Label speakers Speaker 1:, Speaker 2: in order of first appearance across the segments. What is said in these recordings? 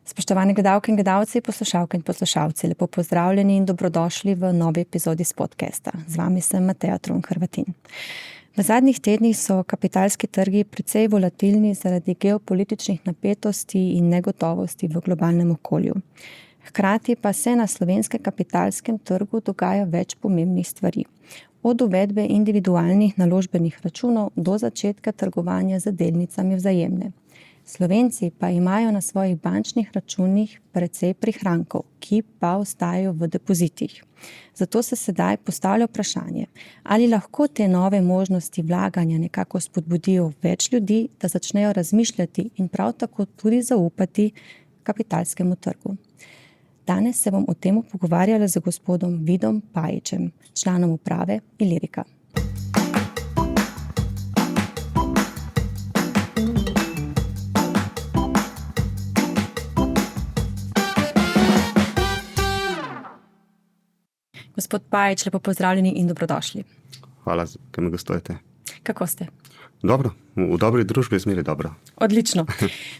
Speaker 1: Spoštovane gledalke in gledalci, poslušalke in poslušalci, lepo pozdravljeni in dobrodošli v novi epizodi s podcasta. Z vami sem Mateja Trunk-Hrvatin. V zadnjih tednih so kapitalski trgi precej volatilni zaradi geopolitičnih napetosti in negotovosti v globalnem okolju. Hkrati pa se na slovenskem kapitalskem trgu dogaja več pomembnih stvari. Od uvedbe individualnih naložbenih računov do začetka trgovanja z delnicami Vzajemne. Slovenci pa imajo na svojih bančnih računih precej prihrankov, ki pa ostajajo v depozitih. Zato se sedaj postavlja vprašanje, ali lahko te nove možnosti vlaganja nekako spodbudijo več ljudi, da začnejo razmišljati in prav tako tudi zaupati kapitalskemu trgu. Danes se bom o tem pogovarjala z gospodom Vidom Pajičem, članom uprave Ilirika. Gospod Pajič, lepo pozdravljeni in dobrodošli.
Speaker 2: Hvala, da me gostujete.
Speaker 1: Kako ste?
Speaker 2: Dobro, v dobri družbi je zmeraj dobro.
Speaker 1: Odlično.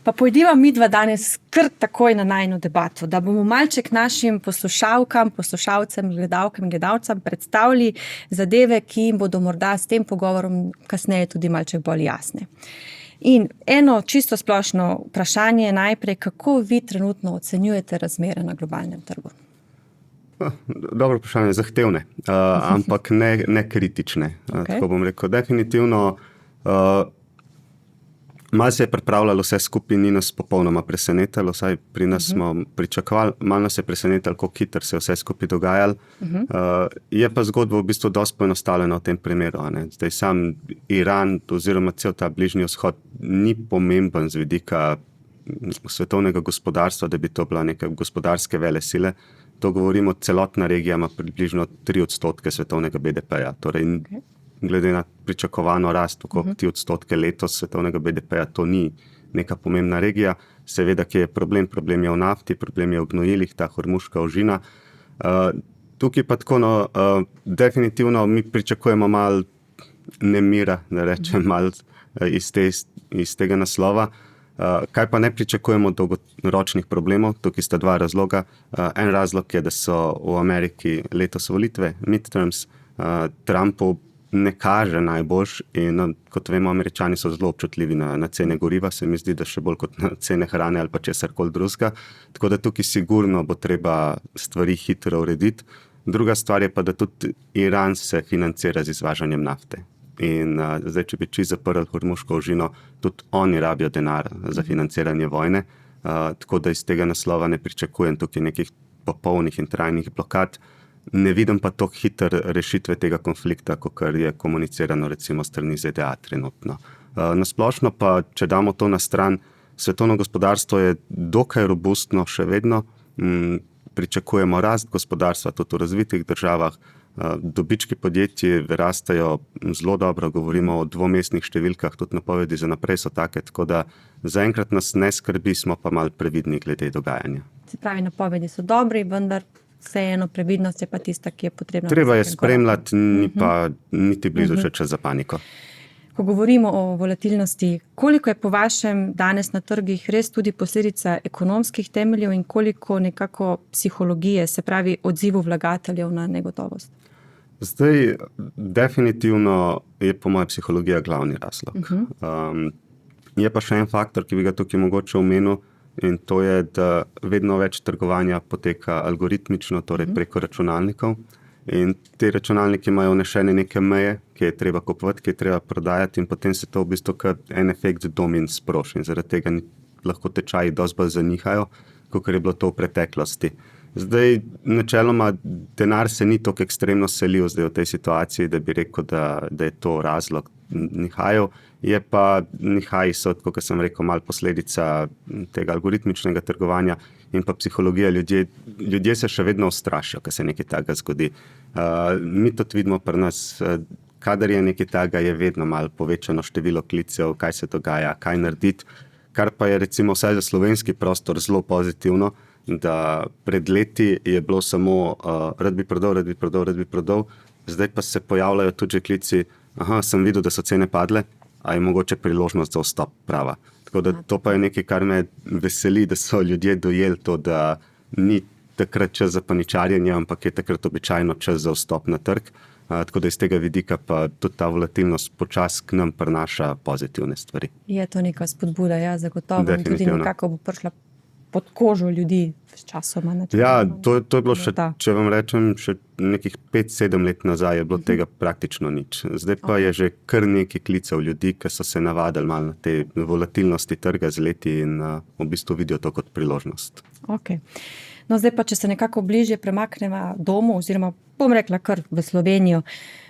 Speaker 1: Pa pojdiva midva danes kar takoj na najino debato, da bomo malček našim poslušalkam, poslušalcem, gledalkam in gledalcem predstavili zadeve, ki jim bodo morda s tem pogovorom kasneje tudi malček bolj jasne. In eno čisto splošno vprašanje je najprej, kako vi trenutno ocenjujete razmere na globalnem trgu?
Speaker 2: Dobro vprašanje, zahtevne, ampak ne kritične.
Speaker 1: Okay.
Speaker 2: Tako bom rekel, definitivno malo se je pripravljalo vse skupaj, ni nas popolnoma presenetilo, vsaj pri nas smo pričakovali, malo nas je presenetilo, kako hitro se je vse skupaj dogajalo. Je pa zgodba v bistvu dosti poenostavljena v tem primeru. Zdaj sam Iran oziroma cel ta Bližnji vzhod ni pomemben z vidika svetovnega gospodarstva, da bi to bila neka gospodarske velesile. To govorimo, celotna regija ima približno 3% svetovnega BDP-ja. Torej, glede na pričakovano rast, okrog 3% letos svetovnega BDP-ja, to ni neka pomembna regija. Seveda, kje je problem? Problem je v nafti, problem je v gnojilih, ta hormuška ožina. Tukaj pa tako, definitivno mi pričakujemo malo nemira, da rečem, malo iz tega naslova. Kaj pa ne pričakujemo dolgoročnih problemov? Tukaj sta dva razloga. En razlog je, da so v Ameriki letos volitve, midterms, Trumpu ne kaže najboljš in kot vemo, Američani so zelo občutljivi na cene goriva, se mi zdi, da še bolj kot na cene hrane ali pa česarkoli drugega. Tako da tukaj sigurno bo treba stvari hitro urediti. Druga stvar je pa, da tudi Iran se financira z izvažanjem nafte. In zdaj, če bi čisto zaprli hormuško ožino, tudi oni rabijo denar za financiranje vojne, tako da iz tega naslova ne pričakujem tukaj nekih popolnih in trajnih blokad. Ne vidim pa toliko hitre rešitve tega konflikta, kot je komunicirano recimo strani ZDA trenutno. Nasplošno pa, če damo to na stran, svetovno gospodarstvo je dokaj robustno še vedno, pričakujemo rast gospodarstva tudi v razvitih državah, dobički podjetij rastejo zelo dobro, govorimo o dvomestnih številkah, tudi napovedi za naprej so take, tako da zaenkrat nas ne skrbi, smo pa malo previdni glede dogajanja.
Speaker 1: Se pravi, napovedi so dobri, vendar vseeno previdnost je pa tista, ki je potrebna.
Speaker 2: Treba je spremljati, ni pa niti blizu še čas za paniko.
Speaker 1: Ko govorimo o volatilnosti, koliko je po vašem danes na trgih res tudi posledica ekonomskih temeljev in koliko nekako psihologije, se pravi odzivu vlagateljev na negotovost?
Speaker 2: Zdaj, definitivno je po moje psihologija glavni razlog. Je pa še en faktor, ki bi ga tukaj mogoče omenil, in to je, da vedno več trgovanja poteka algoritmično, torej preko računalnikov. In te računalniki imajo vnešene neke meje, ki je treba kupovati, ki je treba prodajati in potem se to v bistvu kar en efekt domin sproši. In zaradi tega lahko tečaji dosti bolj zanihajo, kakor je bilo to v preteklosti. Zdaj, načeloma, denar se ni toliko ekstremno selil zdaj v tej situaciji, da bi rekel, da je to razlog nihajev. Je pa nihaji so, kot sem rekel, malo posledica tega algoritmičnega trgovanja in pa psihologija. Ljudje se še vedno ustrašijo, ko se nekaj takega zgodi. Mi tudi vidimo pri nas, kadar je nekaj takega, je vedno malo povečano število klicev, kaj se dogaja, kaj narediti, kar pa je recimo vsaj za slovenski prostor zelo pozitivno, da pred leti je bilo samo rad bi prodal, zdaj pa se pojavljajo tudi klici, sem videl, da so cene padle, a je mogoče priložnost za vstop prava. Tako da to pa je nekaj, kar me veseli, da so ljudje dojeli to, da ni takrat čas za paničarjenje, ampak je takrat običajno čas za vstop na trg. Tako da iz tega vidika pa tudi ta volatilnost počasi k nam prinaša pozitivne stvari.
Speaker 1: Je to neka spodbuda, ja, zagotovo. In tudi nekako bo prišla pod kožo ljudi s časoma.
Speaker 2: Ja, to je bilo še, če vam rečem, še nekih 5-7 let nazaj je bilo tega praktično nič. Zdaj pa je že kar nekaj klicev ljudi, ki so se navadili malo na te volatilnosti trga z leti in v bistvu vidijo to kot priložnost.
Speaker 1: Okay. No, zdaj pa, če se nekako bližje premaknemo domov, oziroma bom rekla kar v Slovenijo.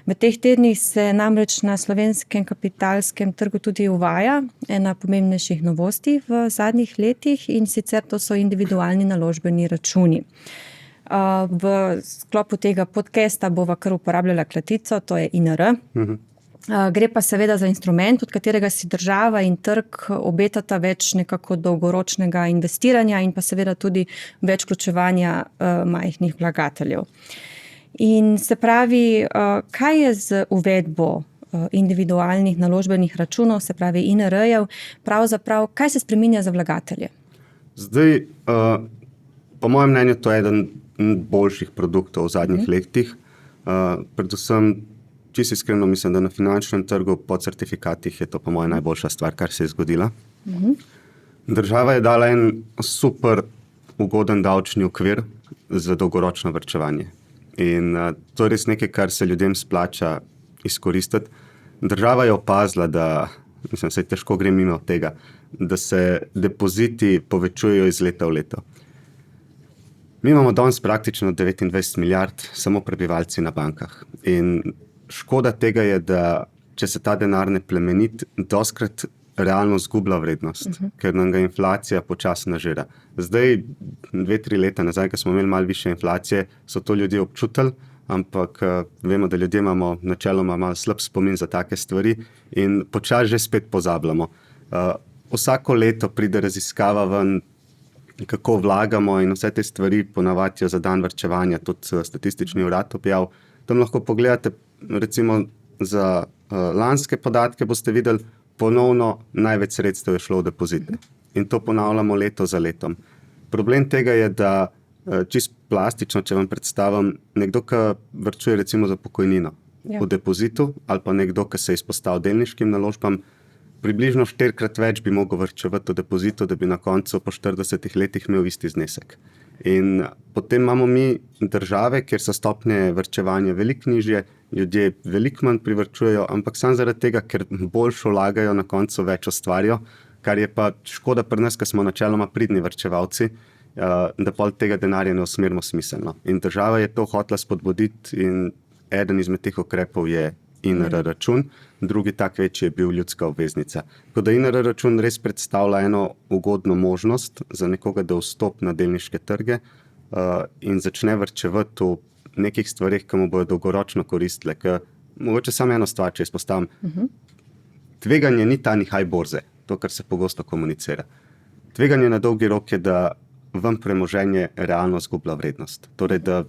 Speaker 1: V teh tednih se namreč na slovenskem kapitalskem trgu tudi uvaja ena pomembnejših novosti v zadnjih letih, in sicer to so individualni naložbeni računi. V sklopu tega podcasta bova kar uporabljala klatico, to je INR. Gre pa seveda za instrument, od katerega si država in trg obetata več nekako dolgoročnega investiranja in pa seveda tudi več vključevanja majhnih vlagateljev. In se pravi, kaj je z uvedbo individualnih naložbenih računov, se pravi INR-jev, pravzaprav, kaj se spreminja za vlagatelje?
Speaker 2: Zdaj, po mojem mnenju, to je eden boljših produktov v zadnjih letih. Predvsem, čisto iskreno mislim, da na finančnem trgu po certifikatih je to po mojem najboljša stvar, kar se je zgodila. Država je dala en super ugoden davčni okvir za dolgoročno varčevanje. In to je res nekaj, kar se ljudem splača izkoristiti. Država je opazila, da, mislim, se težko gre mimo tega, da se depoziti povečujejo iz leta v leto. Mi imamo danes praktično 29 milijard samo prebivalci na bankah. In škoda tega je, da če se ta denar ne plemeniti, doskrat realno zgublja vrednost, ker nam ga inflacija počasi nažira. Zdaj, 2-3 leta nazaj, ko smo imeli malo više inflacije, so to ljudje občutili, ampak vemo, da ljudje imamo načeloma malo slab spomin za take stvari in počasi že spet pozabljamo. Vsako leto pride raziskava ven, kako vlagamo, in vse te stvari ponavadijo za dan varčevanja, tudi statistični urad objav. Tam lahko pogledate, recimo za lanske podatke boste videli, ponovno največ sredstev je šlo v depozite. In to ponavljamo leto za letom. Problem tega je, da čisto plastično, če vam predstavim, nekdo, ki varčuje recimo za pokojnino v depozitu, ali pa nekdo, ki se izpostavlja delniškim naložbam, približno 4-krat več bi mogel varčevati v depozitu, da bi na koncu po 40 letih imel isti znesek. In potem imamo mi države, kjer so stopnje varčevanja veliko nižje, ljudje veliko manj privarčujejo, ampak samo zaradi tega, ker boljšo vlagajo, na koncu več ustvarijo, kar je pa škoda pri nas, ker smo načeloma pridni varčevalci, da pol tega denarja ne usmerimo smiselno. In država je to hotela spodbuditi in eden izmed teh ukrepov je INR račun, drugi tak večji je bil ljudska obveznica. Tako da INR račun res predstavlja eno ugodno možnost za nekoga, da vstopi na delniške trge in začne varčevati v nekih stvarih, ki mu bodo dolgoročno koristile. Mogoče samo eno stvar, če izpostavim. Tveganje ni ta nihaj borze, to, kar se pogosto komunicira. Tveganje na dolgi rok je, da vam premoženje realno zgublja vrednost. Torej, da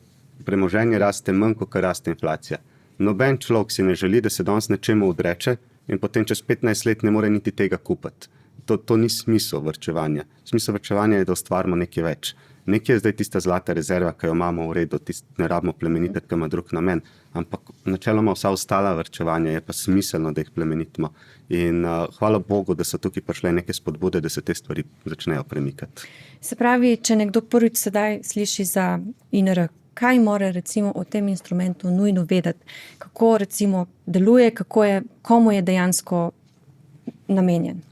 Speaker 2: premoženje raste manj, kot raste inflacija. Noben človek si ne želi, da se danes nečemu odreče in potem čez 15 let ne more niti tega kupiti. To ni smisel varčevanja. Smisel varčevanja je, da ustvarimo nekaj več. Nekaj je zdaj tista zlata rezerva, ki jo imamo v redu, ne rabimo plemenititi, ki ima drug namen. Ampak načeloma vsa ostala varčevanja je pa smiselno, da jih plemenitimo. In hvala Bogu, da so tukaj prišle neke spodbude, da se te stvari začnejo premikati.
Speaker 1: Se pravi, če nekdo prvič sedaj sliši za INR, kaj mora recimo o tem instrumentu nujno vedeti? Kako recimo deluje, komu je dejansko namenjen?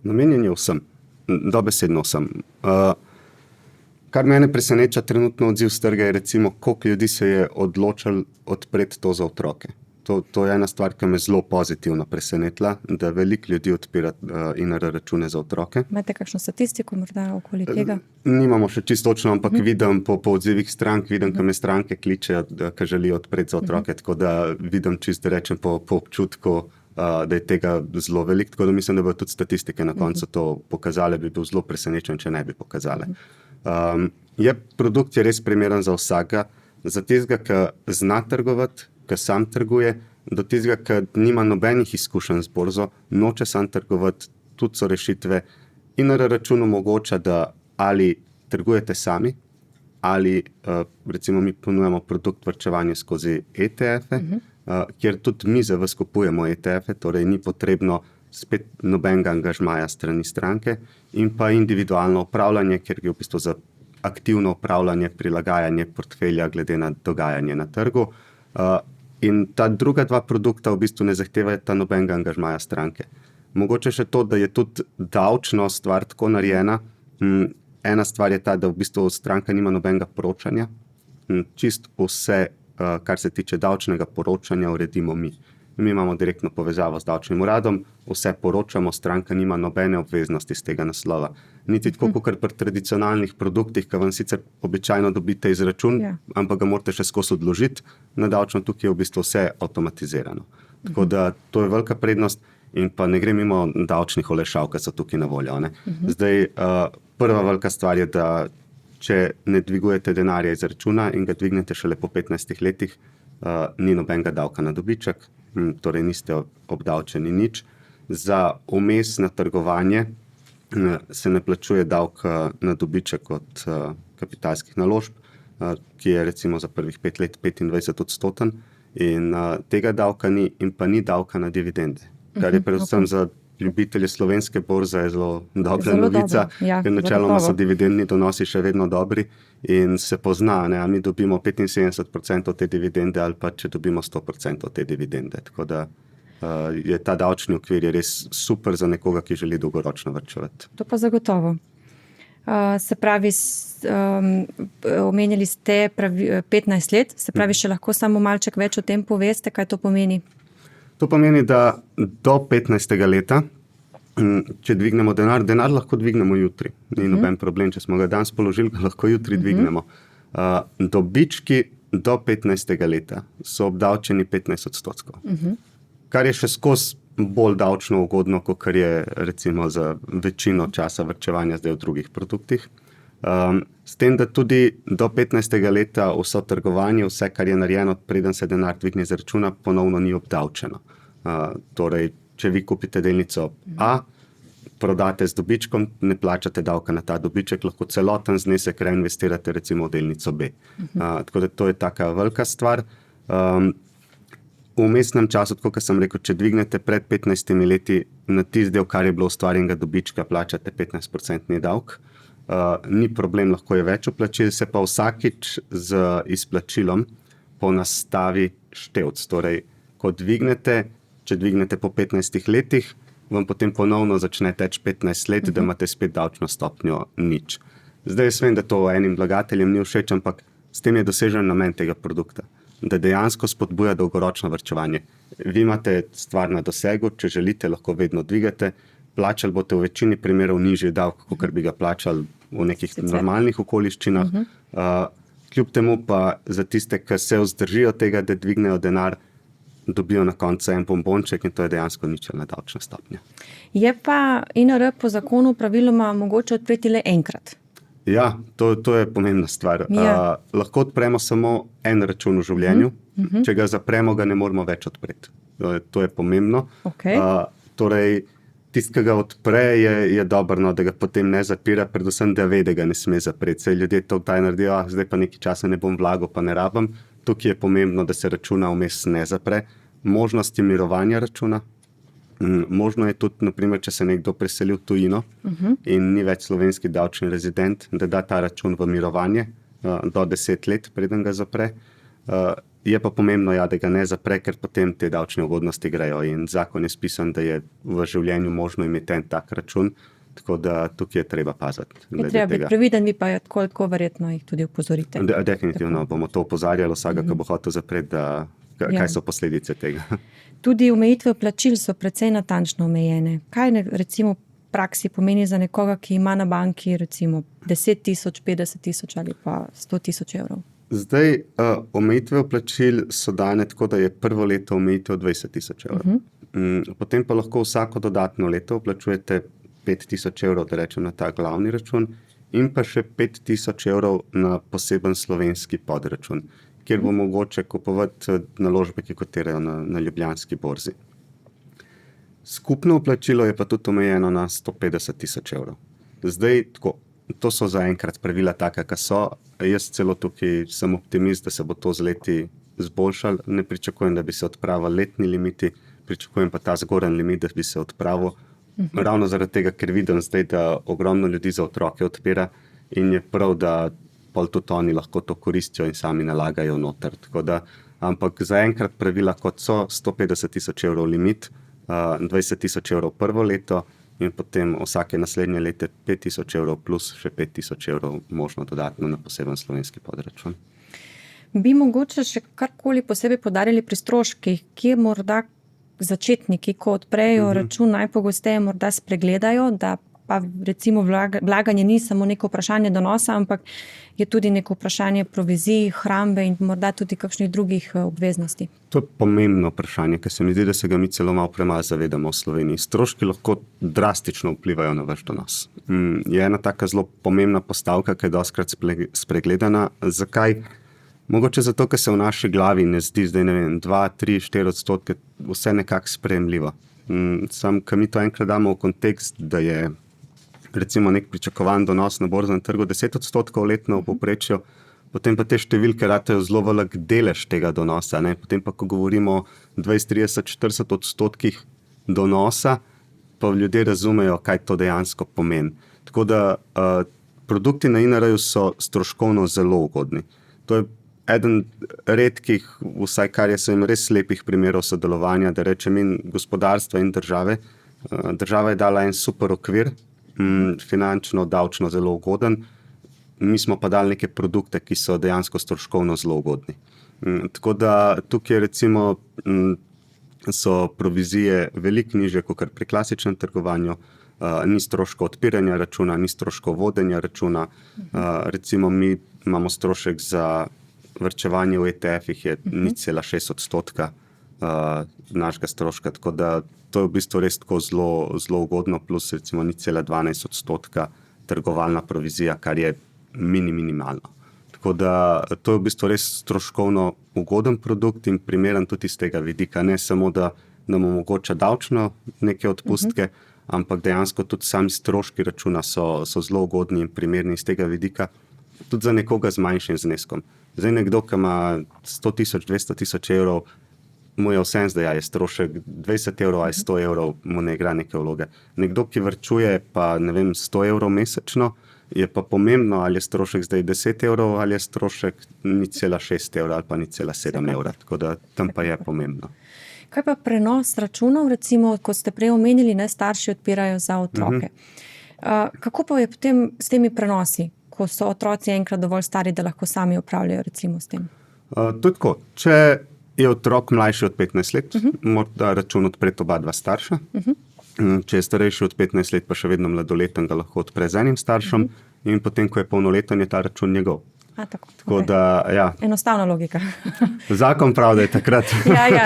Speaker 2: Namenjen je vsem, dobesedno vsem. Kar mene preseneča trenutno odziv s trga je recimo, koliko ljudi se je odločilo odpreti to za otroke. To je ena stvar, ki me zelo pozitivno presenetila, da veliko ljudi odpira INR račune za otroke.
Speaker 1: Imate kakšno statistiko morda okoli tega?
Speaker 2: Nimamo še čisto točno, ampak vidim po odzivih strank, vidim, ki me stranke kličejo, ki želijo odpreti za otroke, tako da vidim čisto, da rečem po občutku, da je tega zelo veliko, tako da mislim, da bo tudi statistike na koncu to pokazale, bi bil zelo presenečen, če ne bi pokazale. Produkt je res primeren za vsakega, za tistega, ki zna trgovati, ki sam trguje, do tistega, ki nima nobenih izkušenj z borzo, noče sam trgovati, tudi so rešitve INR račun omogoča, da ali trgujete sami, ali recimo mi ponujamo produkt varčevanja skozi ETF-e, kjer tudi mi za vas kupujemo ETF-e, torej ni potrebno spet nobenega angažmaja strani stranke, in pa individualno upravljanje, kjer je v bistvu za aktivno upravljanje, prilagajanje portfelja glede na dogajanje na trgu. In ta druga dva produkta v bistvu ne zahtevata nobenega angažmaja stranke. Mogoče še to, da je tudi davčno stvar tako narejena. Ena stvar je ta, da v bistvu stranka nima nobenega poročanja. Čist vse, kar se tiče davčnega poročanja, uredimo mi. Mi imamo direktno povezavo z davčnim uradom, vse poročamo, stranka nima nobene obveznosti z tega naslova. Niti tako kot pri tradicionalnih produktih, ki vam sicer običajno dobite izračun, ampak ga morate še skozi odložiti na davčno, tukaj je v bistvu vse avtomatizirano. Tako da to je velika prednost in pa ne gre mimo davčnih olajšav, ki so tukaj na voljo. Zdaj, prva velika stvar je, da če ne dvigujete denarja iz računa in ga dvignete šele po 15 letih, ni nobenega davka na dobiček, torej niste obdavčeni nič. Za vmesno trgovanje se ne plačuje davek na dobiček od kapitalskih naložb, ki je recimo za prvih 5 let 25%, in tega davka ni, in pa ni davka na dividende, kar je predvsem za ljubitelje slovenske borze je zelo dobra novica, ker načeloma so dividendni donosi še vedno dobri in se pozna, a mi dobimo 75% te dividende ali pa če dobimo 100% te dividende. Tako da je ta davčni okvir je res super za nekoga, ki želi dolgoročno varčevati.
Speaker 1: To pa zagotovo. Se pravi, omenjali ste 15 let, se pravi, še lahko samo malček več o tem poveste, kaj to pomeni?
Speaker 2: To pomeni, da do 15. leta, če dvignemo denar lahko dvignemo jutri. Ni noben problem, če smo ga danes položili, ga lahko jutri dvignemo. Dobički do 15. leta so obdavčeni 15%. Kar je še skozi bolj davčno ugodno, kot je recimo za večino časa varčevanja zdaj v drugih produktih. S tem, da tudi do 15. leta vso trgovanje, vse, kar je narejeno, preden se denar dvigne z računa, ponovno ni obdavčeno. Torej, če vi kupite delnico A, prodate z dobičkom, ne plačate davka na ta dobiček, lahko celoten znesek reinvestirate recimo v delnico B. Tako da to je taka velika stvar. V vmesnem času, tako kot sem rekel, če dvignete pred 15 leti na tisti del, kar je bilo ustvarjenega dobička, plačate 15% davek. Ni problem, lahko je več vplačil, se pa vsakič z izplačilom ponastavi števc. Torej, ko dvignete, če dvignete po 15 letih, vam potem ponovno začne teči 15 let, da imate spet davčno stopnjo nič. Zdaj jaz vem, da to enim vlagateljem ni všeč, ampak s tem je dosežen namen tega produkta, da dejansko spodbuja dolgoročno varčevanje. Vi imate stvar na dosegu, če želite, lahko vedno dvigate, plačali boste v večini primerov nižji davek, kot bi ga plačali v nekih normalnih okoliščinah. Kljub temu pa za tiste, ki se vzdržijo tega, da dvignejo denar, dobijo na koncu en bombonček in to je dejansko ničelna davčna stopnja.
Speaker 1: Je pa INR po zakonu praviloma mogoče odpreti le enkrat.
Speaker 2: Ja, to je pomembna stvar. Lahko odpremo samo en račun v življenju, če ga zapremo, ga ne moramo več odpreti. To je pomembno. Torej, tisti, ki ga odpre, je dobro, da ga potem ne zapira, predvsem, da ve, da ga ne sme zapreti. Saj ljudje to kdaj naredijo, zdaj pa nekaj časa ne bom vlagal, pa ne rabim. Tukaj je pomembno, da se računa vmes ne zapre. Možnosti mirovanja računa. Možno je tudi, naprimer, če se nekdo preseli v tujino in ni več slovenski davčni rezident, da da ta račun v mirovanje do 10 let, preden ga zapre. Je pa pomembno, da ga ne zapre, ker potem te davčne ugodnosti grejo in zakon je spisan, da je v življenju možno imeti en tak račun, tako da tukaj je treba paziti.
Speaker 1: Je treba biti previden, vi pa tako verjetno jih tudi opozorite.
Speaker 2: Definitivno bomo to opozarjali vsega, ki bo hotel zapreti, kaj so posledice tega.
Speaker 1: Tudi omejitve plačil so precej natančno omejene. Kaj recimo v praksi pomeni za nekoga, ki ima na banki recimo 10 000, 50 000 ali pa 100 000 evrov?
Speaker 2: Zdaj, omejitve plačil so dane tako, da je prvo leto omejitev 20 000 evrov. Potem pa lahko vsako dodatno leto vplačujete 5 000 evrov, da rečem, na ta glavni račun in pa še 5 000 evrov na poseben slovenski podračun, kjer bo mogoče kupovati naložbe, ki kotirajo na Ljubljanski borzi. Skupno vplačilo je pa tudi omejeno na 150 000 evrov. Zdaj, tako, to so zaenkrat pravila taka, ki so. Jaz celo tukaj sem optimist, da se bo to z leti izboljšalo. Ne pričakujem, da bi se odpravili letni limiti, pričakujem pa ta zgoren limit, da bi se odpravil. Ravno zaradi tega, ker vidim zdaj, da ogromno ljudi za otroke odpira in je prav, da pol tudi oni lahko to koristijo in sami nalagajo noter. Ampak zaenkrat pravila kot so 150 000 evrov limit, 20 000 evrov prvo leto in potem vsake naslednje lete 5 000 evrov plus še 5 000 evrov možno dodatno na poseben slovenski podračun.
Speaker 1: Bi mogoče še karkoli posebej podarili pri stroških, kje morda začetniki, ko odprejo račun, najpogosteje morda spregledajo, da pa recimo vlaganje ni samo neko vprašanje donosa, ampak je tudi neko vprašanje provizij, hrambe in morda tudi kakšnih drugih obveznosti.
Speaker 2: To je pomembno vprašanje, ker se mi zdi, da se ga mi celo malo premalo zavedamo v Sloveniji. Stroški lahko drastično vplivajo na vaš donos. Je ena taka zelo pomembna postavka, ki je dostikrat spregledana. Zakaj? Mogoče zato, ker se v naši glavi ne zdi zdaj, 2, 3, 4% vse nekako sprejemljivo. Sam, ko mi to enkrat damo v kontekst, da je recimo nek pričakovan donos na borznem trgu 10% letno v povprečju, potem pa te številke ratejo zelo velik delež tega donosa. Potem pa, ko govorimo o 20, 30, 40% donosa, pa ljudje razumejo, kaj to dejansko pomeni. Tako da produkti na INR-ju so stroškovno zelo ugodni. To je eden redkih, vsaj kar je sem res lepih primerov sodelovanja, da rečem in gospodarstva in države. Država je dala en super okvir, finančno, davčno zelo ugoden, mi smo pa dali neke produkte, ki so dejansko stroškovno zelo ugodni. Tako da tukaj recimo so provizije veliko nižje kot pri klasičnem trgovanju, ni stroško odpiranja računa, ni stroško vodenja računa, recimo mi imamo strošek za vrčevanje v ETF-ih je 0,6% našega stroška, tako da to je v bistvu res tako zelo ugodno, plus recimo 0,12% trgovalna provizija, kar je minimalno. Tako da to je v bistvu res stroškovno ugoden produkt in primeren tudi iz tega vidika, ne samo, da nam omogoča davčno neke odpustke, ampak dejansko tudi sami stroški računa so zelo ugodni in primerni iz tega vidika, tudi za nekoga z manjšim zneskom. Zdaj nekdo, ki ima 100 000, 200 000 evrov, mu je vsem zdaj, je strošek 20 evrov ali 100 evrov, mu ne igra neke vloge. Nekdo, ki varčuje pa 100 evrov mesečno, je pa pomembno, ali je strošek zdaj 10 evrov ali je strošek 0,6 evra ali pa 0,7 evra. Tako da tam pa je pomembno.
Speaker 1: Kaj pa prenos računov, recimo, kot ste prej omenili, starši odpirajo za otroke. Kako pa je potem s temi prenosi, ko so otroci enkrat dovolj stari, da lahko sami upravljajo recimo s tem?
Speaker 2: To je tako. Če je otrok mlajši od 15 let, mora račun odpreti oba dva starša. Če je starejši od 15 let, pa še vedno mladoleten, ga lahko odpre z enim staršem in potem, ko je polnoleten, je ta račun njegov. Tako da, ja.
Speaker 1: Enostavna logika.
Speaker 2: Zakon pravi, da je takrat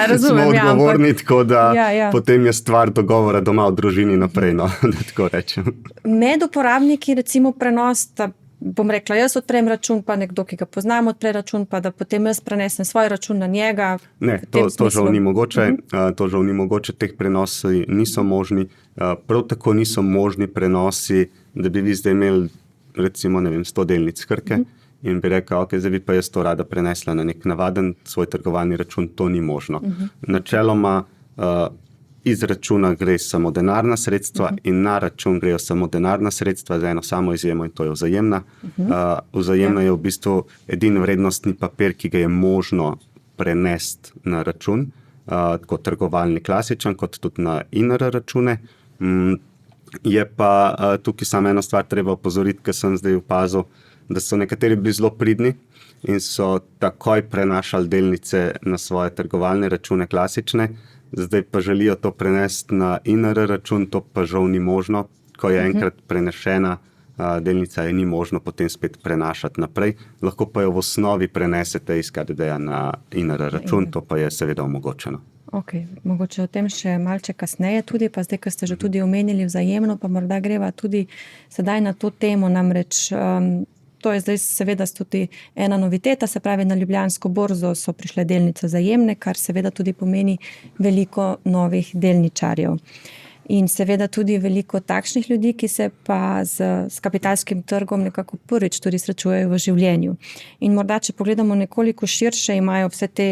Speaker 1: razumem,
Speaker 2: smo odgovorni, tako da
Speaker 1: ja.
Speaker 2: potem je stvar dogovora doma v družini naprej, da tako rečem.
Speaker 1: Med uporabniki recimo prenos, da bom rekla, jaz odprem račun, pa nekdo, ki ga poznam, odpre račun, pa da potem jaz prenesem svoj račun na njega.
Speaker 2: Ne, to žal ni mogoče. To žal ni mogoče, teh prenosi niso možni. Prav tako niso možni prenosi, da bi vi zdaj imeli recimo 100 delnic Krke in bi rekel, ok, zdaj bi pa jaz to rada prenesla na nek navaden svoj trgovalni račun, to ni možno. Načeloma iz računa gre samo denarna sredstva in na račun grejo samo denarna sredstva za eno samo izjemo in to je Vzajemna. Vzajemna je v bistvu edini vrednostni papir, ki ga je možno prenesti na račun, kot trgovalni klasičen, kot tudi na INR račune. Je pa tukaj samo eno stvar treba opozoriti, ker sem zdaj opazil, da so nekateri bili zelo pridni in so takoj prenašali delnice na svoje trgovalne račune klasične, zdaj pa želijo to prenesti na INR račun, to pa žal ni možno. Ko je enkrat prenešena delnica, je ni možno potem spet prenašati naprej. Lahko pa jo v osnovi prenesete iz KDD-ja na INR račun, to pa je seveda omogočeno.
Speaker 1: Ok, mogoče o tem še malce kasneje tudi, pa zdaj, ko ste že tudi omenili Vzajemno, pa morda greva tudi sedaj na to temo, namreč To je zdaj seveda tudi ena noviteta, se pravi, na Ljubljansko borzo so prišle delnice Vzajemne, kar seveda tudi pomeni veliko novih delničarjev. In seveda tudi veliko takšnih ljudi, ki se pa s kapitalskim trgom nekako prvič tudi srečujejo v življenju. In morda, če pogledamo nekoliko širše, imajo vse te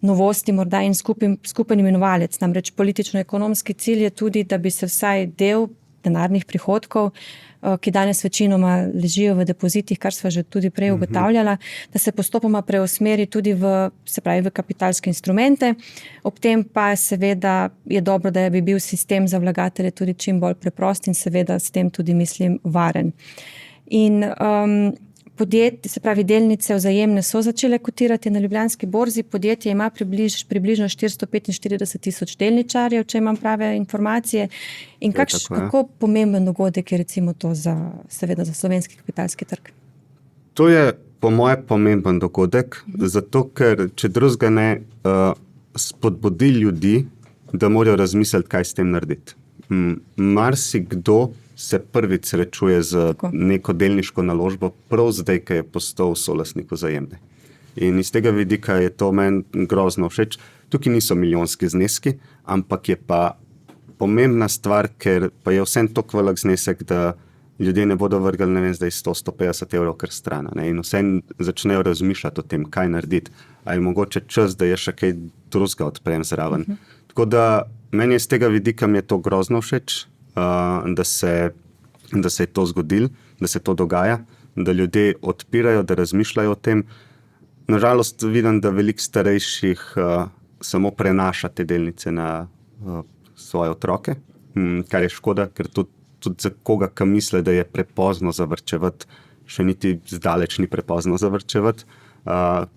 Speaker 1: novosti morda in skupen imenovalec. Namreč politično-ekonomski cilj je tudi, da bi se vsaj del denarnih prihodkov, ki danes večinoma ležijo v depozitih, kar sva že tudi prej ugotavljala, da se postopoma preusmeri tudi v kapitalske instrumente. Ob tem pa seveda je dobro, da bi bil sistem za vlagatelje tudi čim bolj preprost in seveda s tem tudi mislim varen. In se pravi, delnice Vzajemne so začele kotirati na Ljubljanski borzi. Podjetje ima približno 445 tisoč delničarjev, če imam prave informacije. In kako pomemben dogodek je recimo to seveda za slovenski kapitalski trg?
Speaker 2: To je po moje pomemben dogodek, zato ker če drugega ne spodbudi ljudi, da morajo razmisliti, kaj s tem narediti. Marsikdo se prvič srečuje z neko delniško naložbo prav zdaj, ko je postal solastnik Vzajemne. In iz tega vidika je to meni grozno všeč. Tukaj niso milijonski zneski, ampak je pa pomembna stvar, ker pa je vsem toliko velik znesek, da ljudje ne bodo vrgli, ne vem, zdaj 100-150 evrov kar stran. In vsem začnejo razmišljati o tem, kaj narediti. A je mogoče čas, da je še kaj drugega odprem zraven. Tako da meni iz tega vidika mi je to grozno všeč, da se je to zgodilo, da se to dogaja, da ljudje odpirajo, da razmišljajo o tem. Nažalost vidim, da veliko starejših samo prenaša te delnice na svoje otroke, kar je škoda, ker tudi za koga, ki misli, da je prepozno zavarčevati, še niti zdaleč ni prepozno zavarčevati.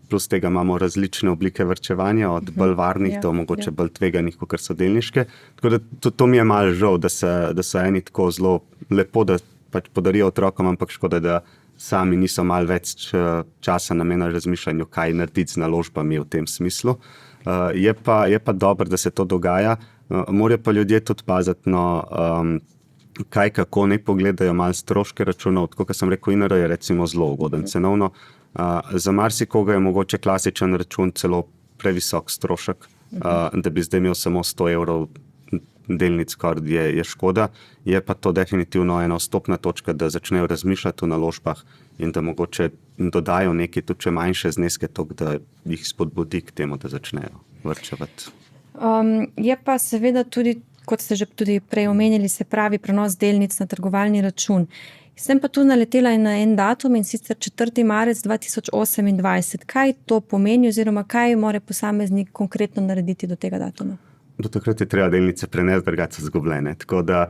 Speaker 2: Plus tega imamo različne oblike varčevanja, od bolj varnih do mogoče bolj tveganih, kot so delniške. Tako da to mi je malo žal, da so eni tako zelo lepo, da pač podarijo otrokom, ampak škoda, da sami niso malo več časa namenili razmišljanju, kaj narediti z naložbami v tem smislu. Je pa dobro, da se to dogaja. Morajo pa ljudje tudi paziti, kako ne pogledajo malo stroške računov. Tako, kot sem rekel, INR je recimo zelo ugoden cenovno. Za marsikoga je mogoče klasičen račun celo previsok strošek, da bi zdaj imel samo 100 evrov delnic, kar je škoda. Je pa to definitivno ena vstopna točka, da začnejo razmišljati o naložbah in da mogoče dodajo nekaj, tudi če manjše zneske, da jih spodbudi k temu, da začnejo varčevati.
Speaker 1: Je pa seveda tudi, kot ste že tudi prej omenili, se pravi prenos delnic na trgovalni račun. Sem pa tu naletela na en datum, in sicer 4. marec 2028. Kaj to pomeni oziroma kaj mora posameznik konkretno narediti do tega datuma?
Speaker 2: Do takrat je treba delnice prenesti, drugače so izgubljene. Tako da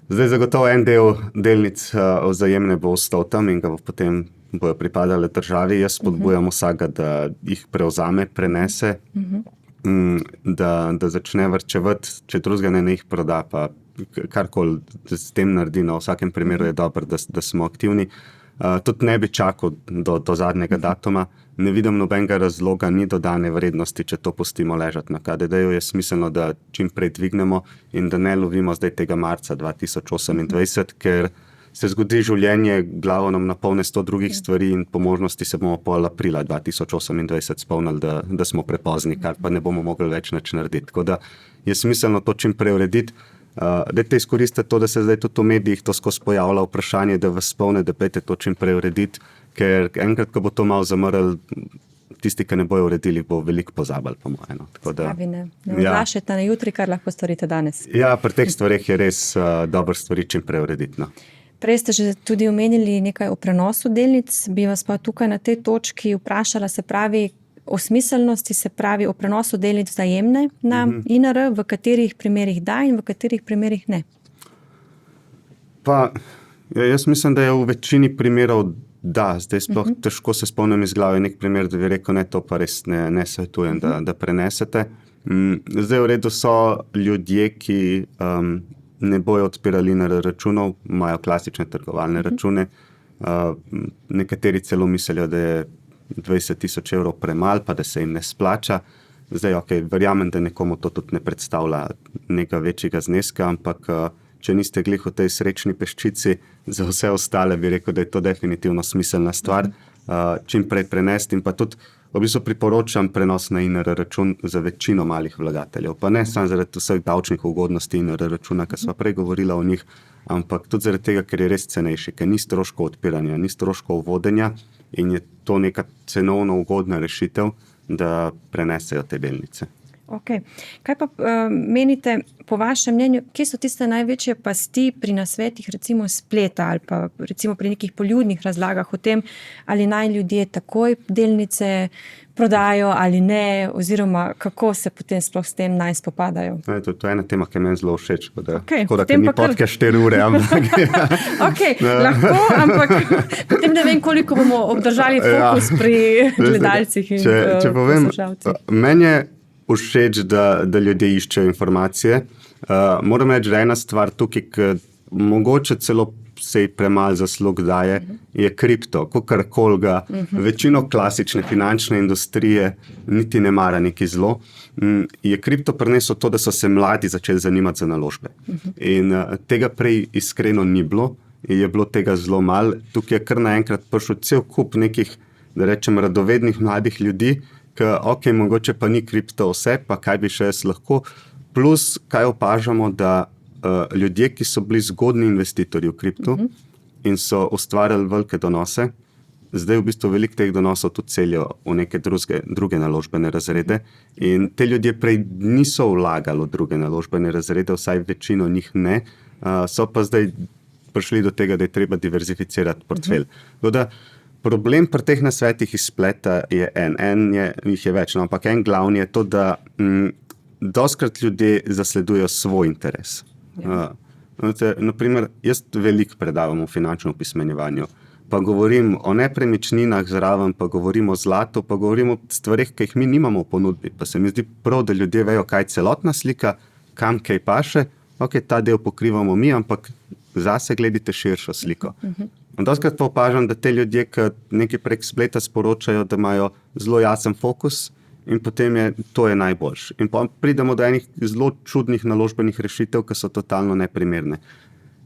Speaker 2: zdaj zagotovo en del delnic Vzajemne bo ostal tam in ga potem bojo pripadale državi. Jaz spodbujam vsakega, da jih prevzame, prenese, da začne varčevati, če drugega ne jih proda, pa karkoli s tem naredi, v vsakem primeru je dobro, da smo aktivni. Tudi ne bi čakal do zadnjega datuma. Ne vidim nobenega razloga, ni dodane vrednosti, če to pustimo ležati na KDD-ju. Je smiselno, da čim prej dvignemo in da ne lovimo zdaj tega marca 2028, ker se zgodi življenje, glavo nam napolne 100 drugih stvari in po možnosti se bomo pol aprila 2028 spomnili, da smo prepozni, kar pa ne bomo mogli več nič narediti. Tako da je smiselno to čim prej urediti. Dajte izkoristiti to, da se zdaj tudi v medijih to skozi pojavlja vprašanje, da vas spomne, da pejte to čim prej urediti, ker enkrat, ko bo to malo zamrl, tisti, ki ne bojo uredili, bo veliko pozabili, po moje.
Speaker 1: Ne odlašajte na jutri, kar lahko storite danes.
Speaker 2: Ja, pri teh stvareh je res dobro stvari čim prej urediti.
Speaker 1: Prej ste že tudi omenili nekaj o prenosu delnic, bi vas pa tukaj na tej točki vprašala, se pravi, o smiselnosti, se pravi o prenosu delnic Vzajemne na INR, v katerih primerih da in v katerih primerih ne?
Speaker 2: Jaz mislim, da je v večini primerov da. Zdaj sploh težko se spomnim iz glave nek primer, da bi rekel, ne, to pa res ne svetujem, da prenesete. Zdaj v redu so ljudje, ki ne bojo odpirali INR računov, imajo klasične trgovalne račune. Nekateri celo mislijo, da je 20,000 evrov premalo, pa da se jim ne splača. Zdaj, verjamem, da nekomu to tudi ne predstavlja nekega večjega zneska, ampak če niste glih v tej srečni peščici, za vse ostale bi rekel, da je to definitivno smiselna stvar. Čim prej prenesti in pa tudi v bistvu priporočam prenos na INR račun za večino malih vlagateljev. Pa ne samo zaradi vseh davčnih ugodnosti INR računa, ki smo prej govorila o njih, ampak tudi zaradi tega, ker je res cenejši, ker ni stroškov odpiranja, ni stroškov vodenja in je to neka cenovno ugodna rešitev, da prenesejo te delnice.
Speaker 1: Okay. Kaj pa menite, po vašem mnenju, kje so tiste največje pasti pri nasvetih recimo spleta ali pa recimo pri nekih poljudnih razlagah o tem, ali naj ljudje takoj delnice prodajo ali ne, oziroma kako se potem sploh s tem naj spopadajo?
Speaker 2: To je ena tema, ki je meni zelo všeč, tako da
Speaker 1: mi
Speaker 2: podcast 4 ure.
Speaker 1: Lahko, ampak potem ne vem, koliko bomo obdržali fokus pri gledalcih in poslušalcih.
Speaker 2: Meni je všeč, da ljudje iščejo informacije. Moram reči, da ena stvar tukaj, ki mogoče celo se premalo zaslug daje, je kripto. Kakorkoli ga večino klasične finančne industrije niti ne mara neki zlo. Je kripto prineslo to, da so se mladi začeli zanimati za naložbe. In tega prej iskreno ni bilo. Je bilo tega zelo malo. Tukaj je kar naenkrat prišel cel kup nekih, da rečem, radovednih mladih ljudi, ki mogoče pa ni kripto vse, pa kaj bi še jaz lahko. Plus, kaj opažamo, da ljudje, ki so bili zgodni investitorji v kriptu in so ustvarjali velike donose, zdaj v bistvu veliko teh donosov tudi celijo v neke druge naložbene razrede in te ljudje prej niso vlagali v druge naložbene razrede, vsaj večino njih ne, so pa zdaj prišli do tega, da je treba diverzificirati portfelj. Problem pri teh nasvetih iz spleta je jih je več, ampak en glavni je to, da dostikrat ljudje zasledujejo svoj interes. Naprimer, jaz veliko predavam o finančnem opismenjevanju, pa govorim o nepremičninah zraven, pa govorim o zlatu, pa govorim o stvarih, ki jih mi nimamo v ponudbi. Pa se mi zdi prav, da ljudje vejo, kaj je celotna slika, kam kaj paše, ta del pokrivamo mi, ampak zase gledite širšo sliko. Dostikrat pa opažam, da te ljudje, ki nekaj prek spleta sporočajo, da imajo zelo jasen fokus in potem to je najboljši. In pa pridemo do enih zelo čudnih naložbenih rešitev, ki so totalno neprimerne.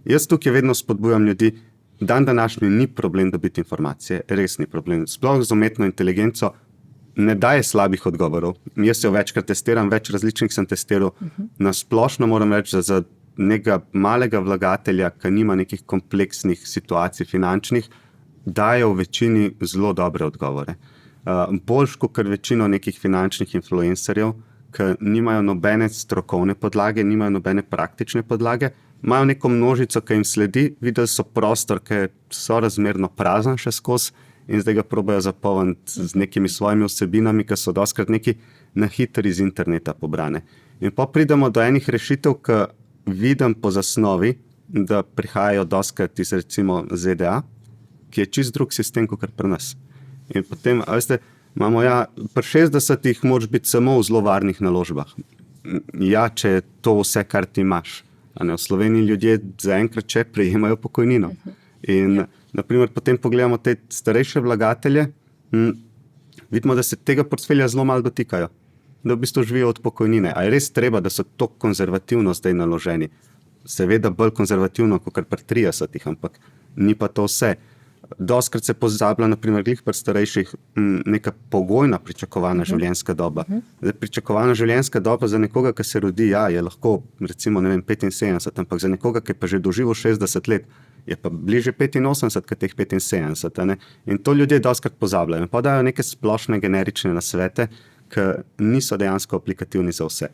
Speaker 2: Jaz tukaj vedno spodbujam ljudi, današnji ni problem dobiti informacije, res ni problem. Sploh z umetno inteligenco ne daje slabih odgovorov. Jaz jo večkrat testiram, več različnih sem testiral. Na splošno moram reči, da za nekega malega vlagatelja, ki nima nekih kompleksnih situacij finančnih, dajo v večini zelo dobre odgovore. Boljš kot večino nekih finančnih influencerjev, ki nimajo nobene strokovne podlage, nimajo nobene praktične podlage, imajo neko množico, ki jim sledi, videli so prostor, ki je sorazmerno prazen še skozi in zdaj ga probajo zapolniti z nekimi svojimi vsebinami, ki so dostikrat neki na hitro iz interneta pobrane. In pa pridemo do enih rešitev, ki vidim po zasnovi, da prihajajo dostikrat iz recimo ZDA, ki je čist drug sistem, kot pri nas. In potem, imamo pri 60-ih moraš biti samo v zelo varnih naložbah. Če je to vse, kar ti imaš. V Sloveniji ljudje zaenkrat še prejemajo pokojnino. In naprimer, potem pogledamo te starejše vlagatelje, vidimo, da se tega portfelja zelo malo dotikajo. Da v bistvu živijo od pokojnine. A je res treba, da so tako konzervativno zdaj naloženi? Seveda bolj konzervativno, kot pri 30-ih, ampak ni pa to vse. Dostikrat se pozablja, naprimer, glih pri starejših, neka pogojna pričakovana življenjska doba. Pričakovana življenjska doba za nekoga, ki se rodi, je lahko recimo 75, ampak za nekoga, ki pa že doživel 60 let, je pa bliže 85 kot teh 75. Ne? In to ljudje dostikrat pozabljajo. Pa dajo neke splošne generične nasvete, ki niso dejansko aplikativni za vse.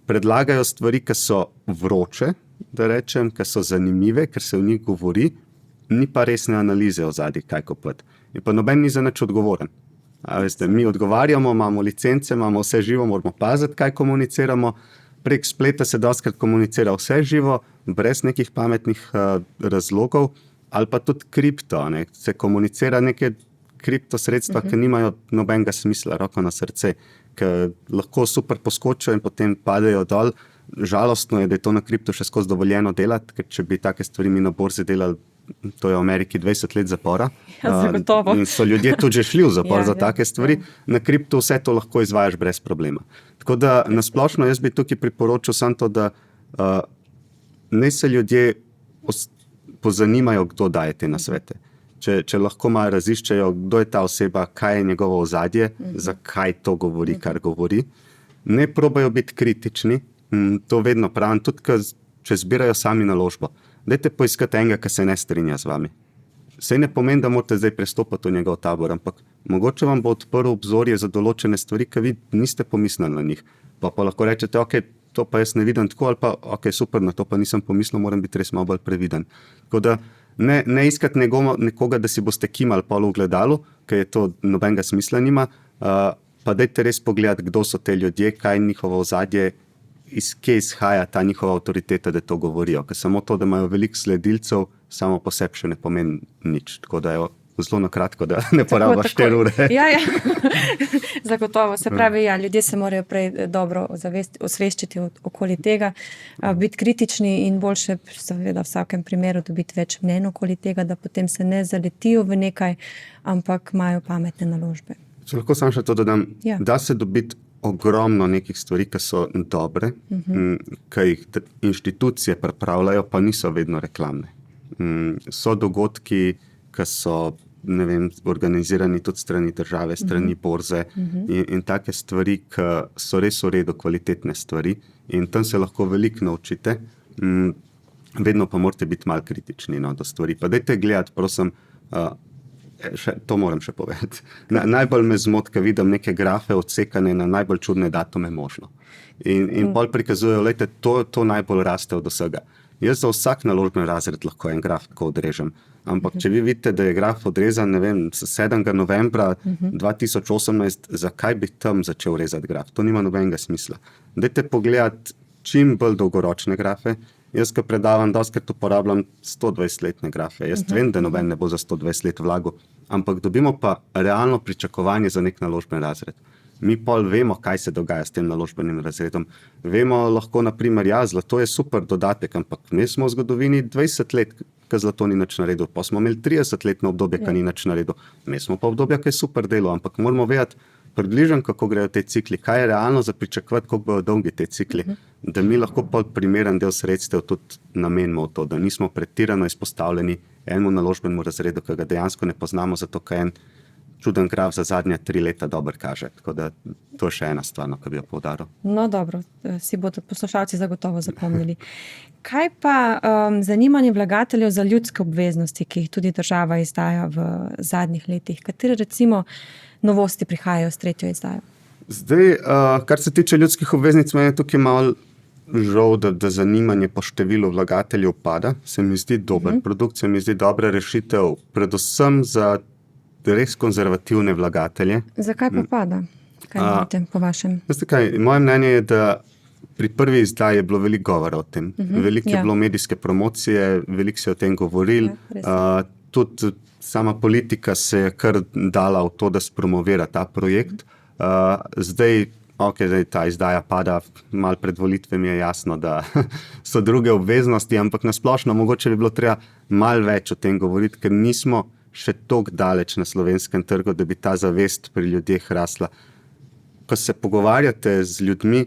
Speaker 2: Predlagajo stvari, ki so vroče, da rečem, ki so zanimive, ker se v njih govori, ni pa resne analize ozadaj, kaj kopati. In pa noben ni za nič odgovoren. Mi odgovarjamo, imamo licence, imamo vse živo, moramo paziti, kaj komuniciramo. Prek spleta se dostikrat komunicira vse živo, brez nekih pametnih razlogov, ali pa tudi kripto. Se komunicira neke kriptosredstva, ki nimajo nobenega smisla, roko na srce, ki lahko super poskočijo in potem padejo dol. Žalostno je, da je to na kripto še skozi dovoljeno delati, ker če bi take stvari mi na borzi delali, to je v Ameriki 20 let zapora. In so ljudje tudi že šli v zapor za take stvari. Na kripto vse to lahko izvajaš brez problema. Tako da nasplošno jaz bi tukaj priporočil samo to, da naj se ljudje pozanimajo, kdo daje te nasvete. Če lahko malo raziščejo, kdo je ta oseba, kaj je njegovo ozadje, zakaj to govori, kar govori. Ne probajo biti kritični, to vedno pravim, tudi če zbirajo sami naložbo. Dajte poiskati enega, ki se ne strinja z vami. Sej ne pomeni, da morate zdaj prestopati v njegov tabor, ampak mogoče vam bo odprl obzorje za določene stvari, ki vi niste pomislili na njih. Pa lahko rečete, ok, to pa jaz ne vidim tako, ali pa ok, super, na to pa nisem pomislil, moram biti res malo bolj previden. Tako da ne iskati nekoga, da si boste kimali pol v gledalu, ker je to nobenega smisla nima, pa dajte res pogledati, kdo so te ljudje, kaj je njihovo ozadje, iz kje izhaja ta njihova avtoriteta, da to govorijo. Ker samo to, da imajo veliko sledilcev, samo po sebi še ne pomeni nič. Tako da je zelo na kratko, da ne porabiš 4 ure.
Speaker 1: Ja. Zagotovo. Se pravi, ljudje se morajo prej dobro osveščiti okoli tega, biti kritični in boljše seveda v vsakem primeru dobiti več mnenj okoli tega, da potem se ne zaletijo v nekaj, ampak imajo pametne naložbe.
Speaker 2: Če lahko samo še to dodam, da se dobiti ogromno nekih stvari, ki so dobre, ki jih inštitucije pripravljajo, pa niso vedno reklamne. So dogodki, ki so organizirani tudi strani države, strani borze in take stvari, ki so res v redu, kvalitetne stvari in tam se lahko veliko naučite. Vedno pa morate biti malo kritični do stvari. Pa dajte gledati, prosim, to moram še povedati. Najbolj me zmoti, ko vidim neke grafe odsekane na najbolj čudne datume možno. In bolj prikazujejo, lejte, to najbolj raste od vsega. Jaz za vsak naložben razred lahko en graf tako odrežem. Ampak če vi vidite, da je graf odrezan, 7. novembra 2018, zakaj bi tam začel rezati graf? To nima nobenega smisla. Dajte pogledati čim bolj dolgoročne grafe. Jaz, ko predavam, dostikrat uporabljam 120-letne grafe. Jaz vem, da noben ne bo za 120 let vlagal, ampak dobimo pa realno pričakovanje za nek naložben razred. Mi pol vemo, kaj se dogaja s tem naložbenim razredom. Vemo lahko, naprimer, zlato je super dodatek, ampak mi smo v zgodovini 20 let, ko zlato ni nič naredil. Pa smo imeli 30-letno obdobje, ko ni nič naredil. Mi smo pa obdobje, ko je super delo, ampak moramo vedeti približno, kako grejo te cikli, kaj je realno za pričakovati, koliko bojo dolgi te cikli, da mi lahko pol primeren del sredstev tudi namenimo v to, da nismo pretirano izpostavljeni enemu naložbenemu razredu, ki ga dejansko ne poznamo, zato ker en čuden graf za zadnja 3 leta dobro kaže. Tako da to je še ena stvar, ki bi jo poudaril.
Speaker 1: No dobro, si bodo poslušalci zagotovo zapomnili. Kaj pa zanimanje vlagateljev za ljudske obveznosti, ki jih tudi država izdaja v zadnjih letih? Katere recimo novosti prihajajo s 3. izdajo?
Speaker 2: Zdaj, kar se tiče ljudskih obveznic, meni je tukaj malo žal, da zanimanje po številu vlagateljev pada. Se mi zdi dober produkt, se mi zdi dobra rešitev, predvsem za res konzervativne vlagatelje.
Speaker 1: Zakaj pa pada? Kaj imate po vašem?
Speaker 2: Moje mnenje je, da pri prvi izdaji je bilo veliko govora o tem. Veliko je bilo medijske promocije, veliko se je o tem govorili. Tudi sama politika se je kar dala v to, da spromovira ta projekt. Zdaj ta izdaja pada, malo pred volitvami je jasno, da so druge obveznosti, ampak nasplošno mogoče bi bilo treba malo več o tem govoriti, ker nismo še toliko daleč na slovenskem trgu, da bi ta zavest pri ljudeh rasla. Ko se pogovarjate z ljudmi,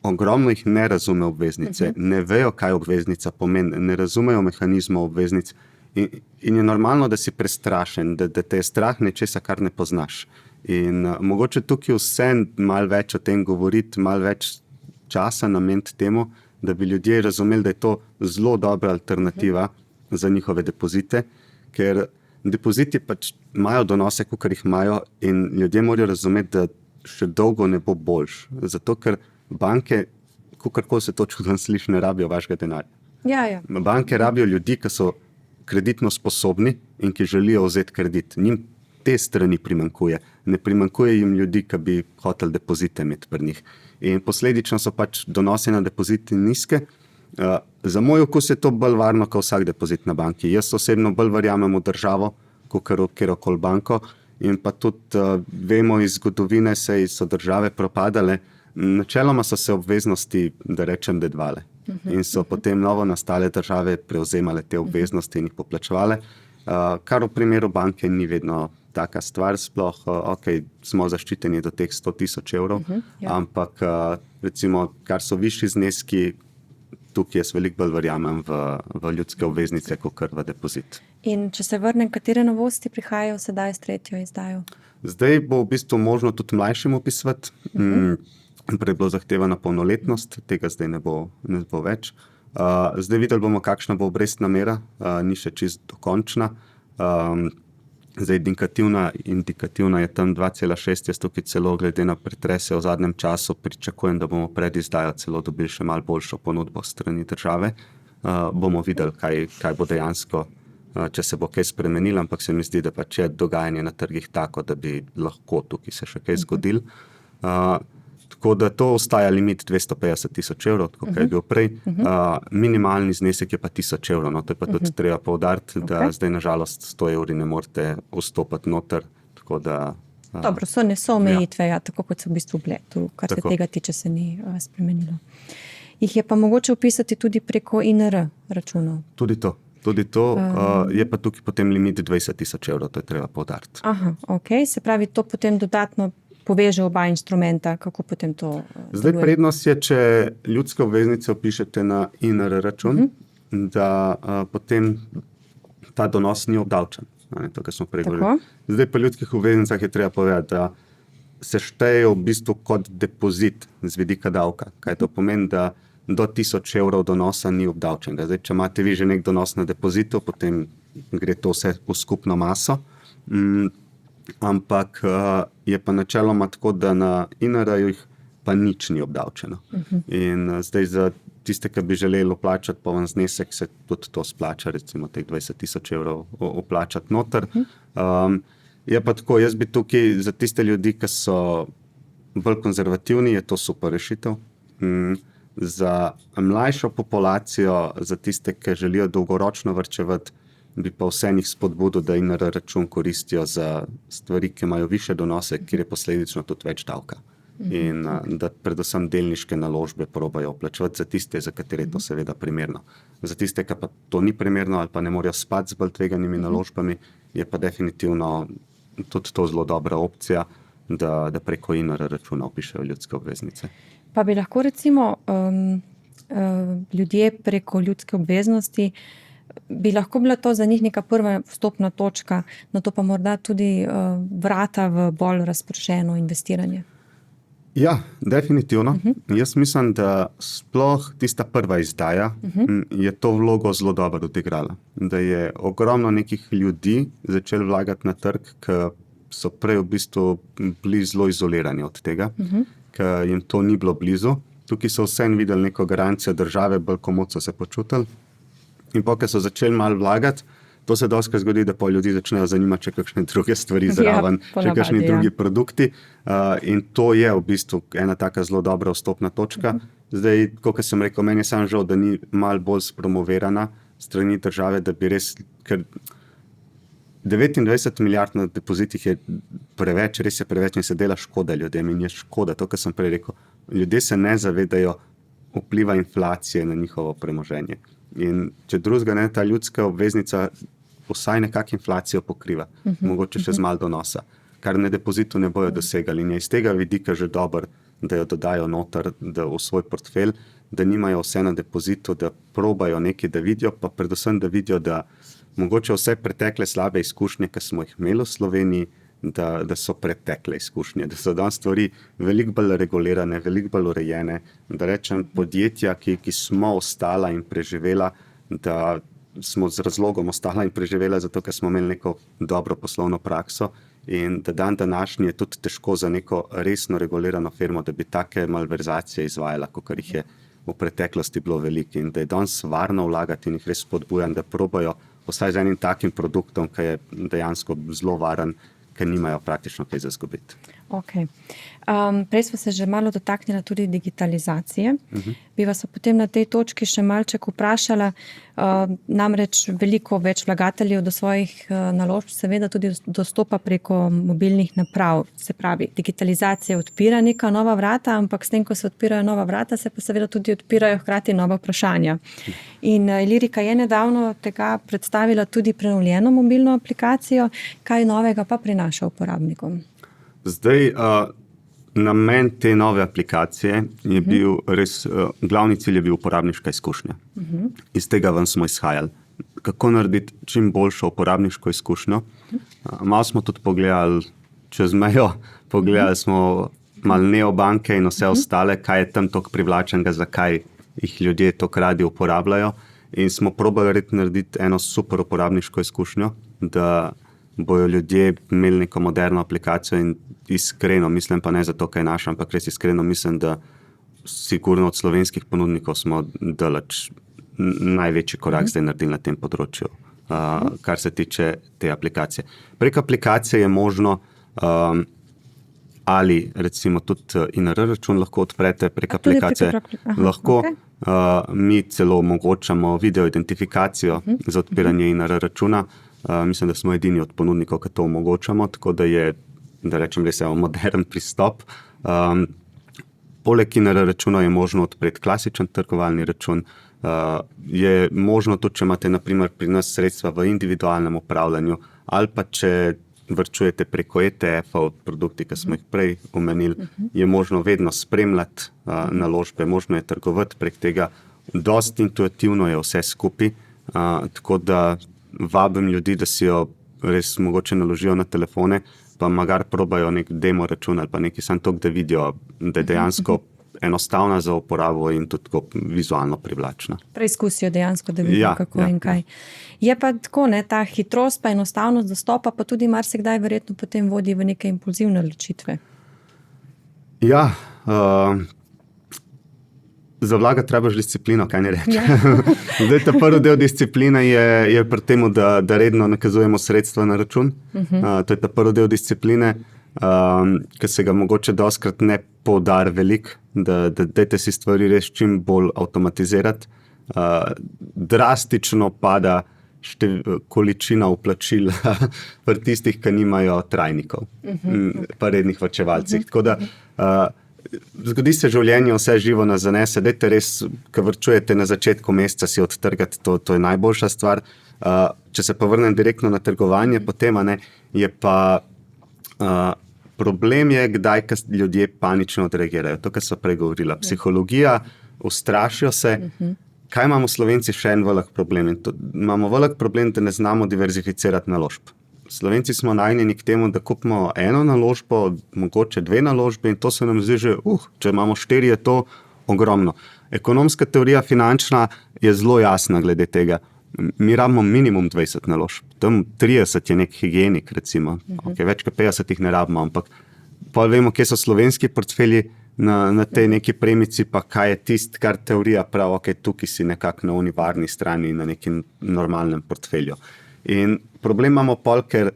Speaker 2: ogromno jih ne razume obveznice, ne vejo, kaj obveznica pomeni, ne razumejo mehanizmov obveznic in je normalno, da si prestrašen, da te je strah nečesa, kar ne poznaš. In mogoče tukaj vse malo več o tem govoriti, malo več časa nameniti temu, da bi ljudje razumeli, da je to zelo dobra alternativa za njihove depozite, ker depoziti pač imajo donose, kakor jih imajo in ljudje morajo razumeti, da še dolgo ne bo boljš. Zato, ker banke, kakorkoli se to čudno sliši, ne rabijo vašega denarja.
Speaker 1: Ja.
Speaker 2: Banke rabijo ljudi, ki so kreditno sposobni in ki želijo vzeti kredit. Njim te strani primanjkuje. Ne primanjkuje jim ljudi, ki bi hoteli depozite imeti pri njih. In posledično so pač donose na depoziti nizke. Za moj okus je to bolj varno, kot vsak depozit na banki. Jaz osebno bolj verjamem v državo, kot kjerokoli banko. In pa tudi vemo iz zgodovine, so države propadale. Načeloma so se obveznosti, da rečem, dedvale. In so potem novo nastale države prevzemale te obveznosti in jih poplačevale. Kar v primeru banke ni vedno taka stvar, sploh, smo zaščiteni do teh 100 000 evrov, ampak recimo, kar so višji zneski, tukaj jaz veliko bolj verjamem v ljudske obveznice, kot v depozit.
Speaker 1: In če se vrnem, katere novosti prihajajo sedaj s tretjo izdajo?
Speaker 2: Zdaj bo v bistvu možno tudi mlajšim vpisovati. Prej je bilo zahtevana polnoletnost, tega zdaj ne bo več. Zdaj videli bomo, kakšna bo obrestna mera, ni še čisto dokončna. Zdaj indikativna je tam 2,6, jaz tukaj celo glede na pretrese v zadnjem času pričakujem, da bomo pred izdajo celo dobili še malo boljšo ponudbo strani države. Bomo videli, kaj bo dejansko, če se bo kaj spremenilo, ampak se mi zdi, da pač je dogajanje na trgih tako, da bi lahko tukaj se še kaj zgodilo. Tako da to ostaja limit 250,000 evrov, tako kot je bil prej. Minimalni znesek je pa 1,000 evrov, no, to je pa tudi treba poudariti, da zdaj nažalost 100 evri ne morete vstopati noter. Tako da,
Speaker 1: Dobro, so omejitve, ja, tako kot so v bistvu bile, kar se tega tiče, se ni spremenilo. Jih je pa mogoče vpisati tudi preko INR računov?
Speaker 2: Tudi to, je pa tukaj potem limit 20,000 evrov, to je treba poudariti.
Speaker 1: Aha, ok, se pravi, to potem dodatno poveže oba instrumenta, kako potem to
Speaker 2: Zdaj deluje? Prednost je, če ljudske obveznice vpišete na INR račun, da potem ta donos ni obdavčen. To, kar smo prej govorili. Zdaj pa ljudskih obveznicah je treba povedati, da se štejejo v bistvu kot depozit z vidika davka. Kaj to pomeni, da do 1,000 evrov donosa ni obdavčenega. Zdaj, če imate vi že nek donos na depozitu, potem gre to vse v skupno maso. Ampak je pa načeloma tako, da na INR-jih pa nič ni obdavčeno. In zdaj za tiste, ki bi želeli vplačati poln znesek, se tudi to splača, recimo teh 20,000 evrov vplačati noter. Je pa tako, jaz bi tukaj za tiste ljudi, ki so bolj konzervativni, je to super rešitev. Za mlajšo populacijo, za tiste, ki želijo dolgoročno varčevati, bi pa vse njih spodbudil, da INR račun koristijo za stvari, ki imajo više donose, kjer je posledično tudi več davka. In da predvsem delniške naložbe probajo vplačevati za tiste, za katere je to seveda primerno. Za tiste, ki pa to ni primerno ali pa ne morejo spati z bolj tveganimi naložbami, je pa definitivno tudi to zelo dobra opcija, da preko INR računa vpišejo ljudske obveznice.
Speaker 1: Pa bi lahko recimo ljudje preko ljudske obveznosti, bi lahko bila to za njih neka prva vstopna točka, na to pa morda tudi vrata v bolj razpršeno investiranje?
Speaker 2: Ja, definitivno. Jaz mislim, da sploh tista prva izdaja je to vlogo zelo dobro odigrala. Da je ogromno nekih ljudi začeli vlagati na trg, ki so prej v bistvu bili zelo izolirani od tega, ki jim to ni bilo blizu. Tukaj so vsem videli neko garancijo države, bolj komot so se počutili. In ko so začeli malo vlagati, to se dostikrat zgodi, da pa ljudi začnejo zanimati še kakšne druge stvari zraven, še kakšni drugi produkti. In to je v bistvu ena taka zelo dobra vstopna točka. Zdaj, kot sem rekel, meni je samo žal, da ni malo bolj spromovirana strani države, da bi res, ker 29 milijard na depozitih je preveč, res je preveč in se dela škoda ljudem in je škoda, to, kar sem prej rekel. Ljudje se ne zavedajo vpliva inflacije na njihovo premoženje. In če drugega ne, ta ljudska obveznica vsaj nekako inflacijo pokriva, mogoče še z malo donosa, kar na depozitu ne bojo dosegali. In je iz tega vidika že dobro, da jo dodajo noter v svoj portfelj, da nimajo vse na depozitu, da probajo nekaj, da vidijo, pa predvsem, da vidijo, da mogoče vse pretekle slabe izkušnje, ki smo jih imeli v Sloveniji, da so pretekle izkušnje, da so danes stvari veliko bolj regulirane, veliko bolj urejene, da rečem podjetja, ki smo ostala in preživela, da smo z razlogom ostala in preživela, zato ker smo imeli neko dobro poslovno prakso in da dan današnji je tudi težko za neko resno regulirano firmo, da bi take malverzacije izvajala, kot jih je v preteklosti bilo veliko in da je danes varno vlagati in jih res spodbujam, da probajo vsaj z enim takim produktom, ki je dejansko zelo varen, ker nimajo praktično kaj za izgubiti.
Speaker 1: Okay. Prej smo se že malo dotaknili tudi digitalizacije. Bi vas potem na tej točki še malček vprašala, namreč veliko več vlagateljev do svojih naložb seveda tudi dostopa preko mobilnih naprav. Se pravi, digitalizacija odpira neka nova vrata, ampak s tem, ko se odpirajo nova vrata, se pa seveda tudi odpirajo hkrati nova vprašanja. In Ilirika je nedavno tega predstavila tudi prenovljeno mobilno aplikacijo. Kaj novega pa prinaša uporabnikom?
Speaker 2: Zdaj, namen te nove aplikacije je bil res, glavni cilj je bil uporabniška izkušnja. Iz tega ven smo izhajali. Kako narediti čim boljšo uporabniško izkušnjo. Malo smo tudi pogledali čez mejo, pogledali smo malo neobanke in vse ostale, kaj je tam toliko privlačenega, zakaj jih ljudje toliko radi uporabljajo. In smo probali narediti eno super uporabniško izkušnjo, da bojo ljudje imeli neko moderno aplikacijo in iskreno, mislim pa ne zato, kaj je naša, ampak res iskreno mislim, da sigurno od slovenskih ponudnikov smo daleč največji korak zdaj naredili na tem področju, kar se tiče te aplikacije. Prek aplikacije je možno ali recimo tudi INR račun lahko odprete prek aplikacije. Lahko. Mi celo omogočamo video identifikacijo za odpiranje INR računa. Mislim, da smo edini od ponudnikov, ki to omogočamo, tako da je, da rečem res, modern pristop. Poleg INR računa je možno odpreti klasičen trgovalni račun. Je možno tudi, če imate na primer pri nas sredstva v individualnem upravljanju ali pa če varčujete preko ETF-ov, produkti, ki smo jih prej omenili, je možno vedno spremljati naložbe, možno je trgovati prek tega. Dosti intuitivno je vse skupaj, tako da vabim ljudi, da si jo res mogoče naložijo na telefone, pa magar probajo nek demo račun ali pa nekaj samo to, da vidijo, da je dejansko enostavna za uporabo in tudi vizualno privlačna.
Speaker 1: Preizkusijo dejansko, da vidijo kako in kaj. Je pa tako, ta hitrost pa enostavnost dostopa pa tudi marsikdaj verjetno potem vodi v neke impulzivne odločitve.
Speaker 2: Ja, za vlagati trebaš disciplino, kaj ne reče. Zdaj, ta prvi del discipline je pri tem, da redno nakazujemo sredstva na račun. To je ta prvi del discipline, ki se ga mogoče dostikrat ne poudari veliko, da dajte si stvari res čim bolj avtomatizirati. Drastično pada količina vplačil pri tistih, ki nimajo trajnikov, pa rednih varčevalcih. Tako da zgodi se življenje, vse živo nas zanese, dajte res, ko varčujete na začetku meseca si odtrgati, to je najboljša stvar. Če se pa vrnem direktno na trgovanje, potem je pa problem je, kdaj ljudje panično odreagirajo. To, kar so prej govorila. Psihologija, ustrašijo se. Kaj imamo Slovenci še en velik problem? Imamo velik problem, da ne znamo diverzificirati naložb. Slovenci smo navajeni k temu, da kupimo eno naložbo, mogoče dve naložbe in to se nam zdi že, če imamo 4, je to ogromno. Ekonomska teorija finančna je zelo jasna glede tega. Mi rabimo minimum 20 naložb. Tam 30 je nek higienik, recimo. Več kot 50 jih ne rabimo, ampak pa vemo, kje so slovenski portfelji na tej neki premici, pa kaj je tisto, kar teorija pravi, tukaj si nekako na univarni strani, na nekem normalnem portfelju. In problem imamo pol, ker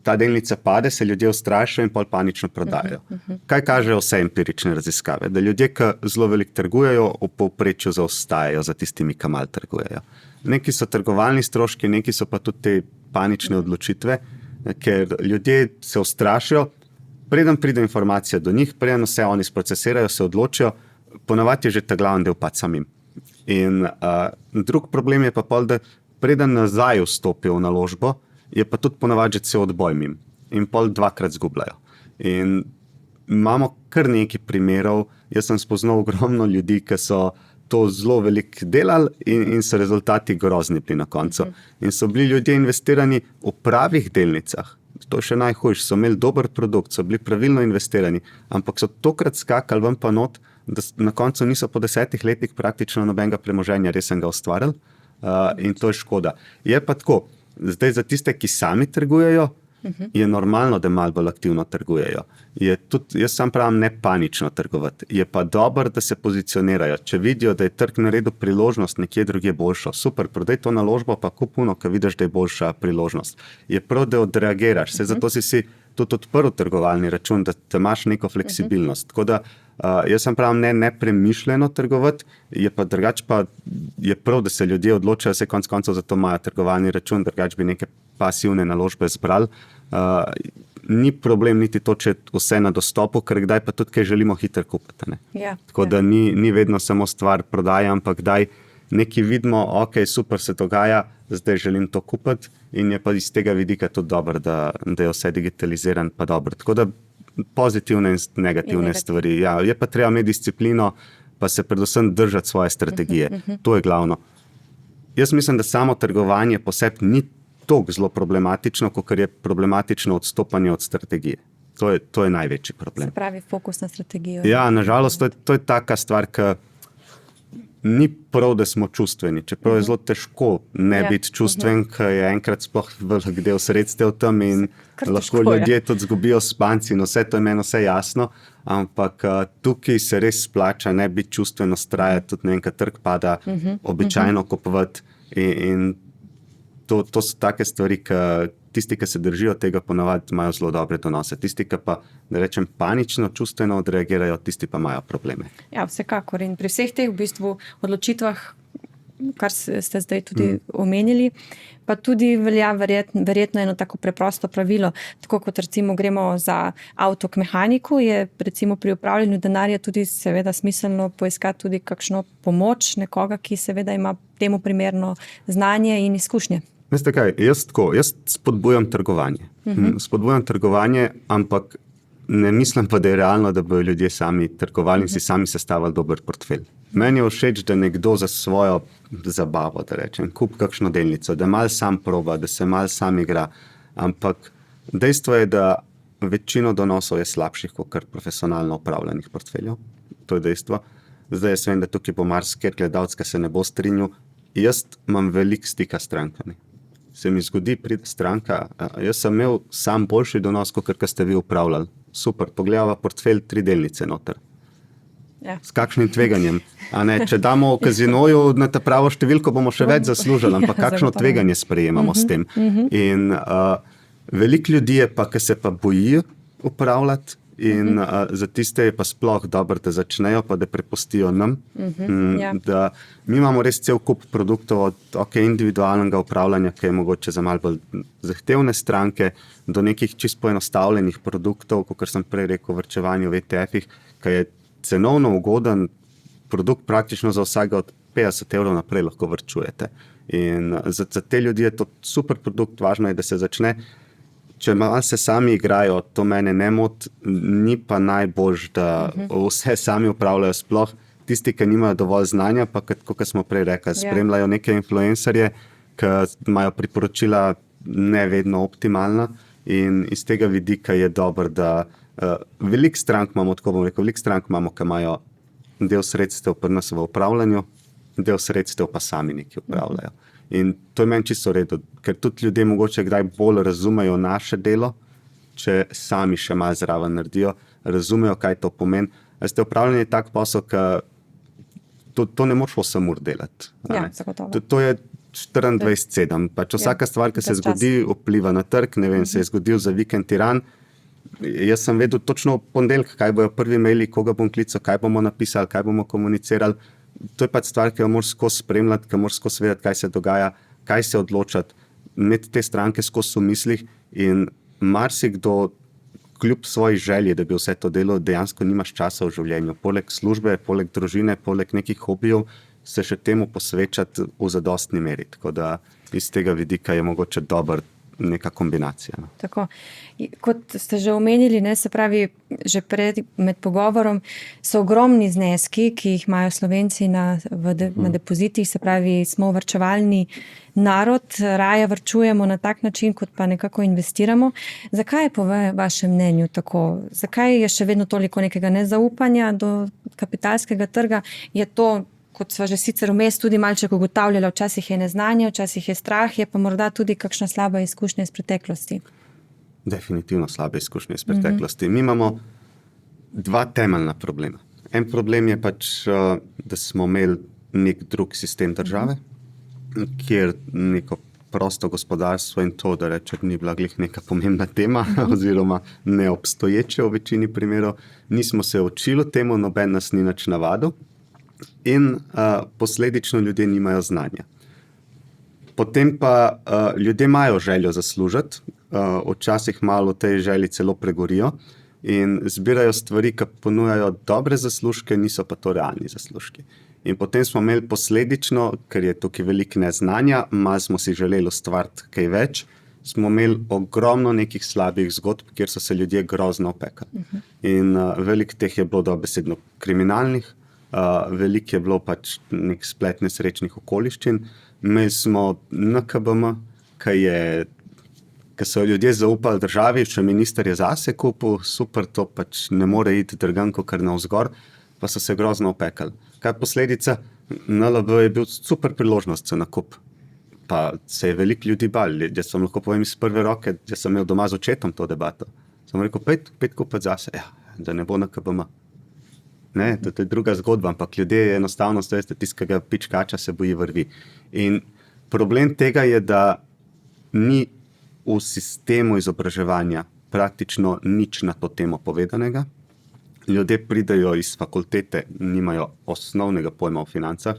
Speaker 2: ta delnica pade, se ljudje ustrašijo in pol panično prodajajo. Kaj kažejo vse empirične raziskave? Da ljudje, ki zelo veliko trgujejo, v povprečju zaostajajo za tistimi, ki malo trgujejo. Neki so trgovalni stroški, neki so pa tudi te panične odločitve, ker ljudje se ustrašijo, preden pride informacija do njih, preden vse oni sprocesirajo, se odločijo, ponavadi je že ta glavni del pad samim. In drug problem je pa pol, da preden nazaj vstopijo v naložbo, je pa tudi ponavadi že cel odboj mim. In pol 2-krat zgubljajo. In imamo kar nekaj primerov, jaz sem spoznal ogromno ljudi, ki so to zelo veliko delali in so rezultati grozni bili na koncu. In so bili ljudje investirani v pravih delnicah. To še najhujše, so imeli dober produkt, so bili pravilno investirani, ampak so tokrat skakali ven pa not, da na koncu niso po 10 letih praktično nobenega premoženja resnega ustvarili in to je škoda. Je pa tako, zdaj za tiste, ki sami trgujejo, je normalno, da malo bolj aktivno trgujejo. Jaz sam pravim, ne panično trgovati. Je pa dobro, da se pozicionirajo. Če vidijo, da je trg naredil priložnost nekje drugje boljšo, super, prodaj to naložbo, pa kupuno, ko vidiš, da je boljša priložnost. Je prav, da odreagiraš. Zato si tudi odprl trgovalni račun, da imaš neko fleksibilnost. Tako da jaz sam pravim, ne premišljeno trgovati, je pa drugače pa je prav, da se ljudje odločajo, se konec koncev za to imajo trgovalni račun, drugače bi neke pasivne naložbe zbrali. Ni problem niti to, če vse na dostopu, ker kdaj pa tudi kaj želimo hitro kupiti. Tako da ni vedno samo stvar prodaje, ampak kdaj nekaj vidimo, ok, super se dogaja, zdaj želim to kupiti in je pa iz tega vidika tudi dobro, da je vse digitaliziran pa dobro. Tako da pozitivne in negativne stvari. Ja, je pa treba imeti disciplino, pa se predvsem držati svoje strategije. To je glavno. Jaz mislim, da samo trgovanje po sebi ni toliko zelo problematično, kot je problematično odstopanje od strategije. To je največji problem.
Speaker 1: Se pravi, fokus na strategijo.
Speaker 2: Ja, nažalost, to je taka stvar, ki ni prav, da smo čustveni. Čeprav je zelo težko ne biti čustven, ker je enkrat sploh velik del sredstev tam in lahko ljudje tudi zgubijo spanci in vse to je meni vse jasno, ampak tukaj se res splača ne biti čustveno strajati, tudi ne vem, kad trg pada, običajno kupovati in to so take stvari, tisti, ki se držijo tega, ponavadi imajo zelo dobre donose. Tisti, ki pa, da rečem, panično, čustveno odreagirajo, tisti pa imajo probleme.
Speaker 1: Ja, vsekakor. In pri vseh teh v bistvu odločitvah, kar ste zdaj tudi omenili, pa tudi velja verjetno eno tako preprosto pravilo. Tako kot recimo gremo za avto k mehaniku, je recimo pri upravljanju denarja tudi seveda smiselno poiskati tudi kakšno pomoč nekoga, ki seveda ima temu primerno znanje in izkušnje.
Speaker 2: Veste kaj, jaz spodbujam trgovanje. Spodbujam trgovanje, ampak ne mislim pa, da je realno, da bodo ljudje sami trgovali in si sami sestavili dober portfelj. Meni je všeč, da nekdo za svojo zabavo, da rečem, kup kakšno delnico, da malo sam proba, da se malo sam igra, ampak dejstvo je, da večino donosov je slabših kot profesionalno upravljanih portfeljev. To je dejstvo. Zdaj jaz vem, da tukaj bo marsikaj gledalec, ki se ne bo strinjal. Jaz imam veliko stika s strankami. Se mi zgodi, pride stranka, jaz sem imel sam boljši donos, kot ste vi upravljali. Super, pogledava portfelj 3 delnice noter. Ja. S kakšnim tveganjem? Če damo v kazinoju na ta pravo številko, bomo še več zaslužili, ampak kakšno tveganje sprejemamo s tem. In veliko ljudi je pa, ki se pa bojijo upravljati, in za tiste je pa sploh dobro, da začnejo, pa da prepustijo nam. Da mi imamo res cel kup produktov od individualnega upravljanja, ki je mogoče za malo bolj zahtevne stranke, do nekih čisto poenostavljenih produktov, kot sem prej rekel, varčevanje v ETF-ih, ki je cenovno ugoden produkt, praktično za vsega od 50 € naprej lahko varčujete. In za te ljudi je to super produkt, važno je, da se začne. Če malo se sami igrajo, to mene ne moti, ni pa najbolj, da vse sami upravljajo sploh. Tisti, ki nimajo dovolj znanja, pa kot smo prej rekli, spremljajo neke influencerje, ki imajo priporočila ne vedno optimalna in iz tega vidika je dobro, da veliko strank imamo, tako bom rekel, veliko strank imamo, ki imajo del sredstev pri nas v upravljanju, del sredstev pa sami neki upravljajo. In to je meni čisto v redu, ker tudi ljudje mogoče kdaj bolj razumejo naše delo, če sami še malo zraven naredijo, razumejo, kaj to pomeni. Upravljanje je tak posel, ki to ne moč 8 ur delati.
Speaker 1: Ja, zagotovo.
Speaker 2: To je 24/7. Pač vsaka stvar, ki se zgodi, vpliva na trg, ne vem, se je zgodil za vikend Iran. Jaz sem vedel točno v ponedeljek, kaj bojo prvi maili, koga bom klical, kaj bomo napisali, kaj bomo komunicirali. To je pač stvar, ki jo moraš skozi spremljati, ki moraš skozi vedeti, kaj se dogaja, kaj se odločati, imeti te stranke skozi v mislih in marsikdo, kljub svoji želji, da bi vse to delal, dejansko nimaš časa v življenju. Poleg službe, poleg družine, poleg nekih hobijev, se še temu posvečati v zadostni meri. Tako da iz tega vidika je mogoče dober neka kombinacija. No.
Speaker 1: Tako. Kot ste že omenili, se pravi, že med pogovorom so ogromni zneski, ki jih imajo Slovenci na depozitih, se pravi, smo varčevalni narod, raje varčujemo na tak način, kot pa nekako investiramo. Zakaj je po vašem mnenju tako? Zakaj je še vedno toliko nekega nezaupanja do kapitalskega trga? Je to, kot sva že sicer vmes tudi malček ugotavljala, včasih je neznanje, včasih je strah, je pa morda tudi kakšna slaba izkušnja iz preteklosti?
Speaker 2: Definitivno slabe izkušnje iz preteklosti. Mi imamo 2 temeljna problema. En problem je pač, da smo imeli nek drug sistem države, kjer neko prosto gospodarstvo in to, da rečem, ni bila glih neka pomembna tema oziroma neobstoječe v večini primerov. Nismo se učili temu, noben nas ni nič navadil. In posledično ljudje nimajo znanja. Potem pa ljudje imajo željo zaslužiti, včasih malo v tej želji celo pregorijo in zbirajo stvari, ki ponujajo dobre zaslužke, niso pa to realni zaslužki. In potem smo imeli posledično, ker je tukaj veliko neznanja, malo smo si želeli ustvariti kaj več, smo imeli ogromno nekih slabih zgodb, kjer so se ljudje grozno opekali. In veliko teh je bilo dobesedno kriminalnih, veliko je bilo pač nek splet nesrečnih okoliščin. Imeli smo NKBM, ki so ljudje zaupali državi, če minister je zase kupil, super, to pač ne more iti drugam kakor navzgor, pa so se grozno opekali. Kaj je posledica? NLB je bil super priložnost za nakup. Pa se je veliko ljudi bali. Jaz sem lahko povem iz prve roke, jaz sem imel doma z očetom to debato. Sem rekel, pet kupiti zase, da ne bo NKBM. Ne, to je druga zgodba, ampak ljudje enostavno tistega pičkača se boji vrvi. In problem tega je, da ni v sistemu izobraževanja praktično nič na to temo povedanega. Ljudje pridejo iz fakultete, nimajo osnovnega pojma o financah.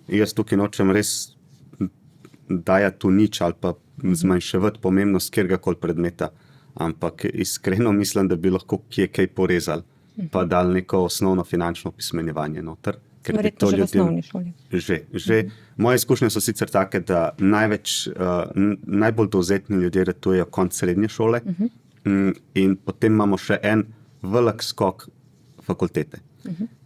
Speaker 2: Jaz tukaj nočem res dajati tu nič ali pa zmanjševati pomembnost kjerkoli predmeta, ampak iskreno mislim, da bi lahko kje kaj porezali, pa dali neko osnovno finančno opismenjevanje noter.
Speaker 1: Verjetno že v osnovni šoli.
Speaker 2: Že. Moje izkušnje so sicer take, da najbolj dovzetni ljudje ratujejo konec srednje šole in potem imamo še en velik skok fakultete.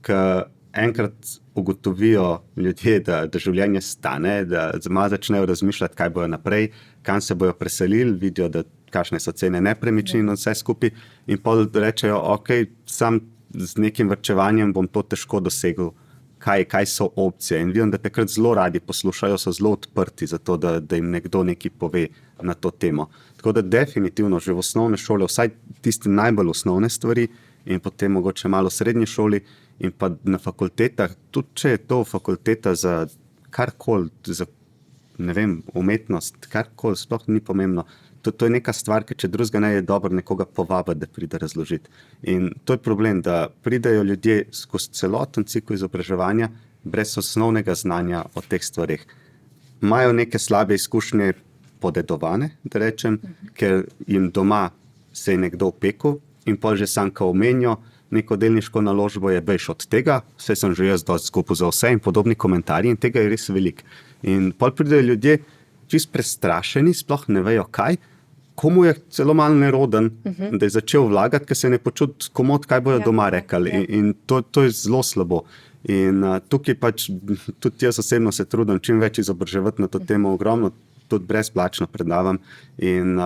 Speaker 2: Ker enkrat ugotovijo ljudje, da življenje stane, da malo začnejo razmišljati, kaj bojo naprej, kam se bojo preselili, vidijo, da kakšne so cene nepremičnin in vse skupaj in pol rečejo, ok, sam z nekim varčevanjem bom to težko dosegel. Kaj so opcije. In vidim, da takrat zelo radi poslušajo, so zelo odprti za to, da jim nekdo nekaj pove na to temo. Tako da definitivno že v osnovne šole, vsaj tiste najbolj osnovne stvari in potem mogoče malo v srednji šoli in pa na fakultetah, tudi če je to fakulteta za karkoli, za ne vem, umetnost, karkoli, sploh ni pomembno. To je neka stvar, ki če drugega ne je dobro nekoga povabiti, da pride razložiti. In to je problem, da pridejo ljudje skozi celoten cikel izobraževanja brez osnovnega znanja o teh stvareh. Imajo neke slabe izkušnje podedovane, da rečem, ker jim doma se je nekdo opekel in pol že sam, ko omenijo neko delniško naložbo, je bejš od tega, vse sem že jaz dosti skupil za vse in podobni komentarji in tega je res veliko. In pol pridejo ljudje čist prestrašeni, sploh ne vejo kaj, komu je celo malo neroden, da je začel vlagati, ker se ne počuti komod, kaj bojo doma rekli. In to je zelo slabo. In tukaj pač tudi jaz osebno se trudim čim več izobraževati na to temo, ogromno tudi brezplačno predavam. In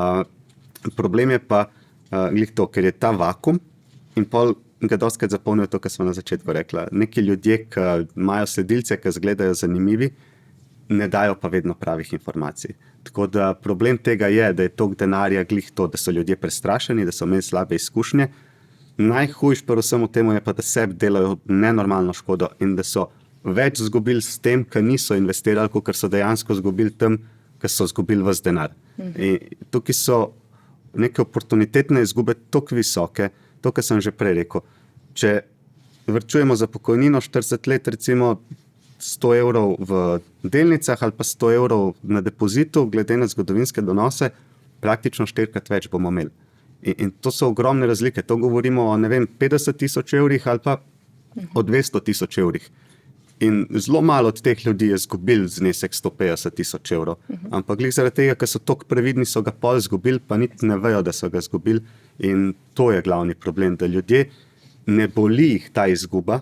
Speaker 2: problem je pa glih to, ker je ta vakum in pol ga dostikrat zapolnijo to, kar smo na začetku rekla. Neki ljudje, ki imajo sledilce, ki izgledajo zanimivi, ne dajo pa vedno pravih informacij. Tako da problem tega je, da je toliko denarja glih to, da so ljudje prestrašeni, da so imeli slabe izkušnje. Najhujš pa vsemu temu je pa, da sebi delajo nenormalno škodo in da so več izgubili s tem, ker niso investirali, kot so dejansko izgubili tam, ker so izgubili ves denar. In tukaj so neke oportunitetne izgube toliko visoke, to, kar sem že prej rekel. Če varčujemo za pokojnino 40 let, recimo 100 evrov v delnicah ali pa 100 evrov na depozitu, glede na zgodovinske donose, praktično 4-krat več bomo imeli. In to so ogromne razlike. To govorimo o, 50 tisoč evrih ali pa o 200 tisoč evrih. In zelo malo od teh ljudi je izgubil znesek 150 tisoč evrov. Ampak glih zaradi tega, ker so toliko previdni, so ga pol izgubili, pa niti ne vejo, da so ga izgubili. In to je glavni problem, da ljudje ne boli jih ta izguba,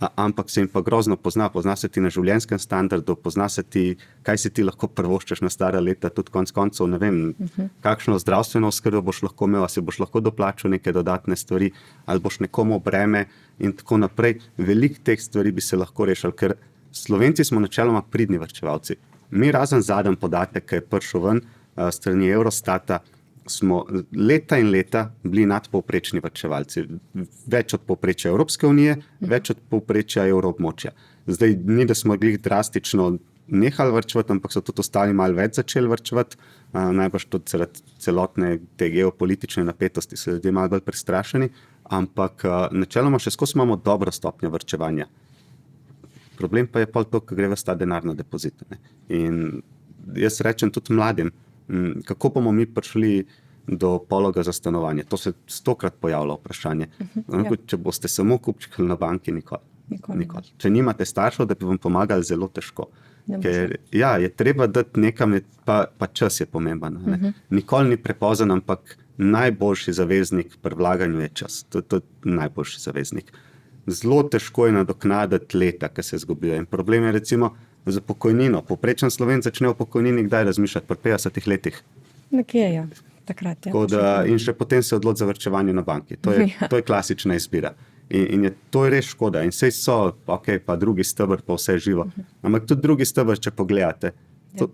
Speaker 2: ampak se jim pa grozno pozna se ti na življenjskem standardu, pozna se ti, kaj si ti lahko prvoščeš na stara leta, tudi konec koncev, ne vem, kakšno zdravstveno oskrbo boš lahko imel, si boš lahko doplačal neke dodatne stvari, ali boš nekomu breme in tako naprej. Veliko teh stvari bi se lahko rešili, ker Slovenci smo načeloma pridni varčevalci. Mi razen zadnji podatek, ki je prišel ven strani Eurostata, smo leta in leta bili nadpovprečni varčevalci. Več od povprečja Evropske unije, več od povprečja evroobmočja. Zdaj ni, da smo glih drastično nehali varčevati, ampak so tudi ostali malo več začeli varčevati. Najbrž tudi zaradi celotne te geopolitične napetosti so ljudje malo bolj prestrašeni, ampak načeloma še skozi imamo dobro stopnjo varčevanja. Problem pa je pol to, ko gre ves ta denar na depozit. In jaz rečem tudi mladim, kako bomo mi prišli do pologa za stanovanje. To se 100-krat pojavlja vprašanje. Če boste samo kupčkali na banki, nikoli. Če nimate staršev, da bi vam pomagali, zelo težko. Ker je treba dati nekam, pa čas je pomemben. Nikoli ni prepozen, ampak najboljši zaveznik pri vlaganju je čas. To je najboljši zaveznik. Zelo težko je nadoknaditi leta, ki se izgubijo. In problem je recimo za pokojnino. Povprečen Slovenec začne o pokojnini kdaj razmišljati? Pri 50 letih.
Speaker 1: Nekje je. Takrat,
Speaker 2: in še potem se odloči za varčevanje na banki. To je klasična izbira. In to je res škoda. In sej so, pa drugi steber, pa vse živo. Ampak tudi drugi steber, če pogledate,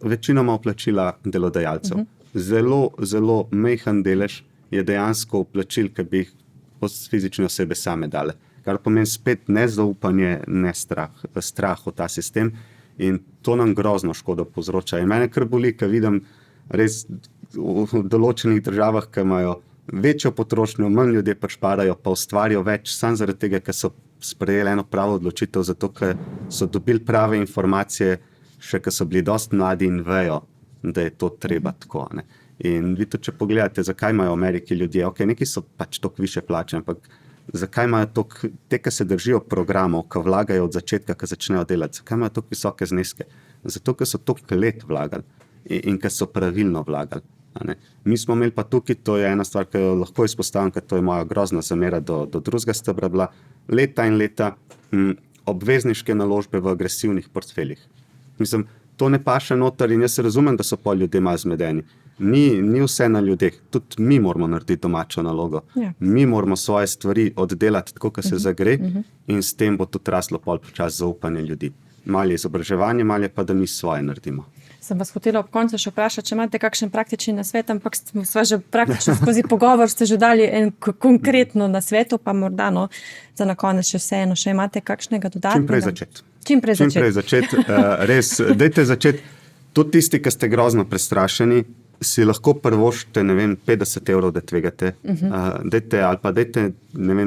Speaker 2: večinoma vplačila delodajalcev. Zelo, zelo majhen delež je dejansko vplačil, ki bi jih fizične osebe same dale. Kar pomeni spet nezaupanje, ne strah v ta sistem. In to nam grozno škodo povzroča. In mene kar boli, ker vidim res v določenih državah, ki imajo večjo potrošnjo, manj ljudje pač šparajo, pa ustvarijo več, samo zaradi tega, ker so sprejeli eno pravo odločitev, zato ker so dobili prave informacije, še ker so bili dosti mladi in vejo, da je to treba tako. Ne? In vi to, če pogledate, zakaj imajo v Ameriki ljudje, neki so pač toliko više plače, ampak zakaj imajo toliko, te, ki se držijo programov, ki vlagajo od začetka, ki začnejo delati, zakaj imajo toliko visoke zneske? Zato, ker so toliko let vlagali in ker so pravilno vlagali. Mi smo imeli pa tukaj, to je ena stvar, ki jo lahko izpostavim, ker to je moja grozna zamera do drugega stebra bila, leta in leta obvezniške naložbe v agresivnih portfeljih. Mislim, to ne paše noter in jaz razumem, da so pol ljudje malo zmedeni. Ni vse na ljudeh, tudi mi moramo narediti domačo nalogo. Ja. Mi moramo svoje stvari oddelati tako, kot se zagre in s tem bo tudi raslo pol počas zaupanje ljudi. Malo je izobraževanje, malo je pa, da mi svoje naredimo.
Speaker 1: Sem vas hotela ob koncu še vprašati, če imate kakšen praktični nasvet, ampak smo že praktično skozi pogovor ste že dali en konkretno nasvet, pa morda za na konec še vseeno, še imate kakšnega dodatnega? Čim prej začeti.
Speaker 2: Res, dajte začeti. Tudi tisti, ki ste grozno prestrašeni, si lahko prvoščite, 50 evrov, da tvegate. Ali pa dajte,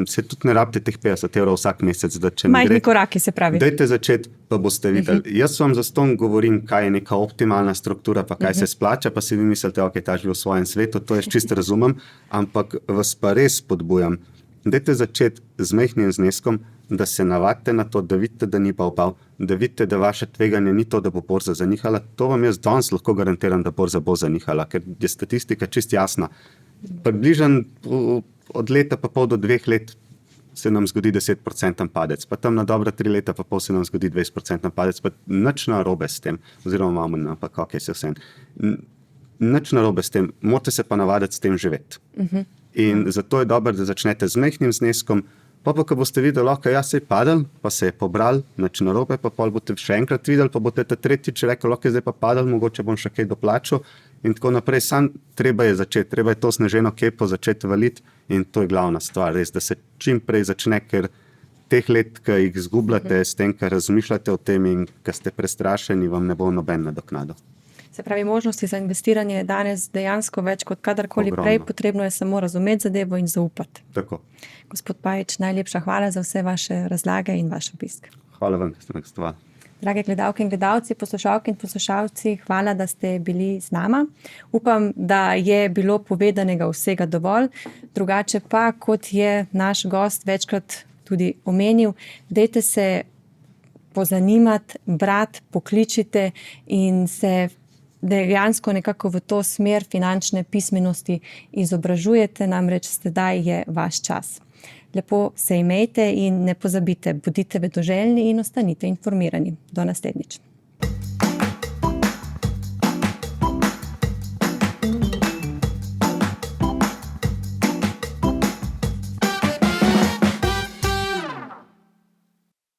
Speaker 2: se tudi ne rabite teh 50 evrov vsak mesec.
Speaker 1: Majhni koraki, se pravi.
Speaker 2: Dajte začeti, pa boste videli. Jaz vam zastonj govorim, kaj je neka optimalna struktura, pa kaj se splača, pa si vi mislite, ta živi v svojem svetu, to je čisto razumem, ampak vas pa res spodbujam. Dajte začeti z majhnim zneskom, da se navadite na to, da vidite, da ni bav, da vidite, da vaše tveganje ni to, da bo borza zanihala. To vam jaz danes lahko garantiram, da borza bo zanihala, ker je statistika čist jasna. Približno od leta pa pol do 2 let se nam zgodi 10% padec, pa tam na dobra 3 leta pa pol se nam zgodi 20% padec, pa nič narobe s tem, oziroma imamo, ampak se vse. Nič narobe s tem, morate se pa navaditi s tem živeti. In zato je dobro, da začnete z majhnim zneskom, pa ko boste videli, se je padel, pa se je pobral, nič narobe, pa pol boste še enkrat videli, pa boste tretjič rekel, zdaj pa padel, mogoče bom še kaj doplačal in tako naprej. Sam treba je začeti, treba je to sneženo kepo začeti valiti in to je glavna stvar, res, da se čim prej začne, ker teh let, ki jih izgubljate s tem, ker razmišljate o tem in ker ste prestrašeni, vam ne bo noben nadoknadil.
Speaker 1: Se pravi, možnosti za investiranje je danes dejansko več kot kadarkoli prej, potrebno je samo razumeti zadevo in zaupati.
Speaker 2: Tako.
Speaker 1: Gospod Pajič, najlepša hvala za vse vaše razlage in vaš obisk.
Speaker 2: Hvala vam, da ste me gostovali.
Speaker 1: Drage gledalke in gledalci, poslušalke in poslušalci, hvala, da ste bili z nama. Upam, da je bilo povedanega vsega dovolj. Drugače pa, kot je naš gost večkrat tudi omenil, dajte se pozanimati, brati, pokličite in se dejansko nekako v to smer finančne pismenosti izobražujete, namreč sedaj je vaš čas. Lepo se imejte in ne pozabite, bodite vedoželjni in ostanite informirani. Do naslednjič.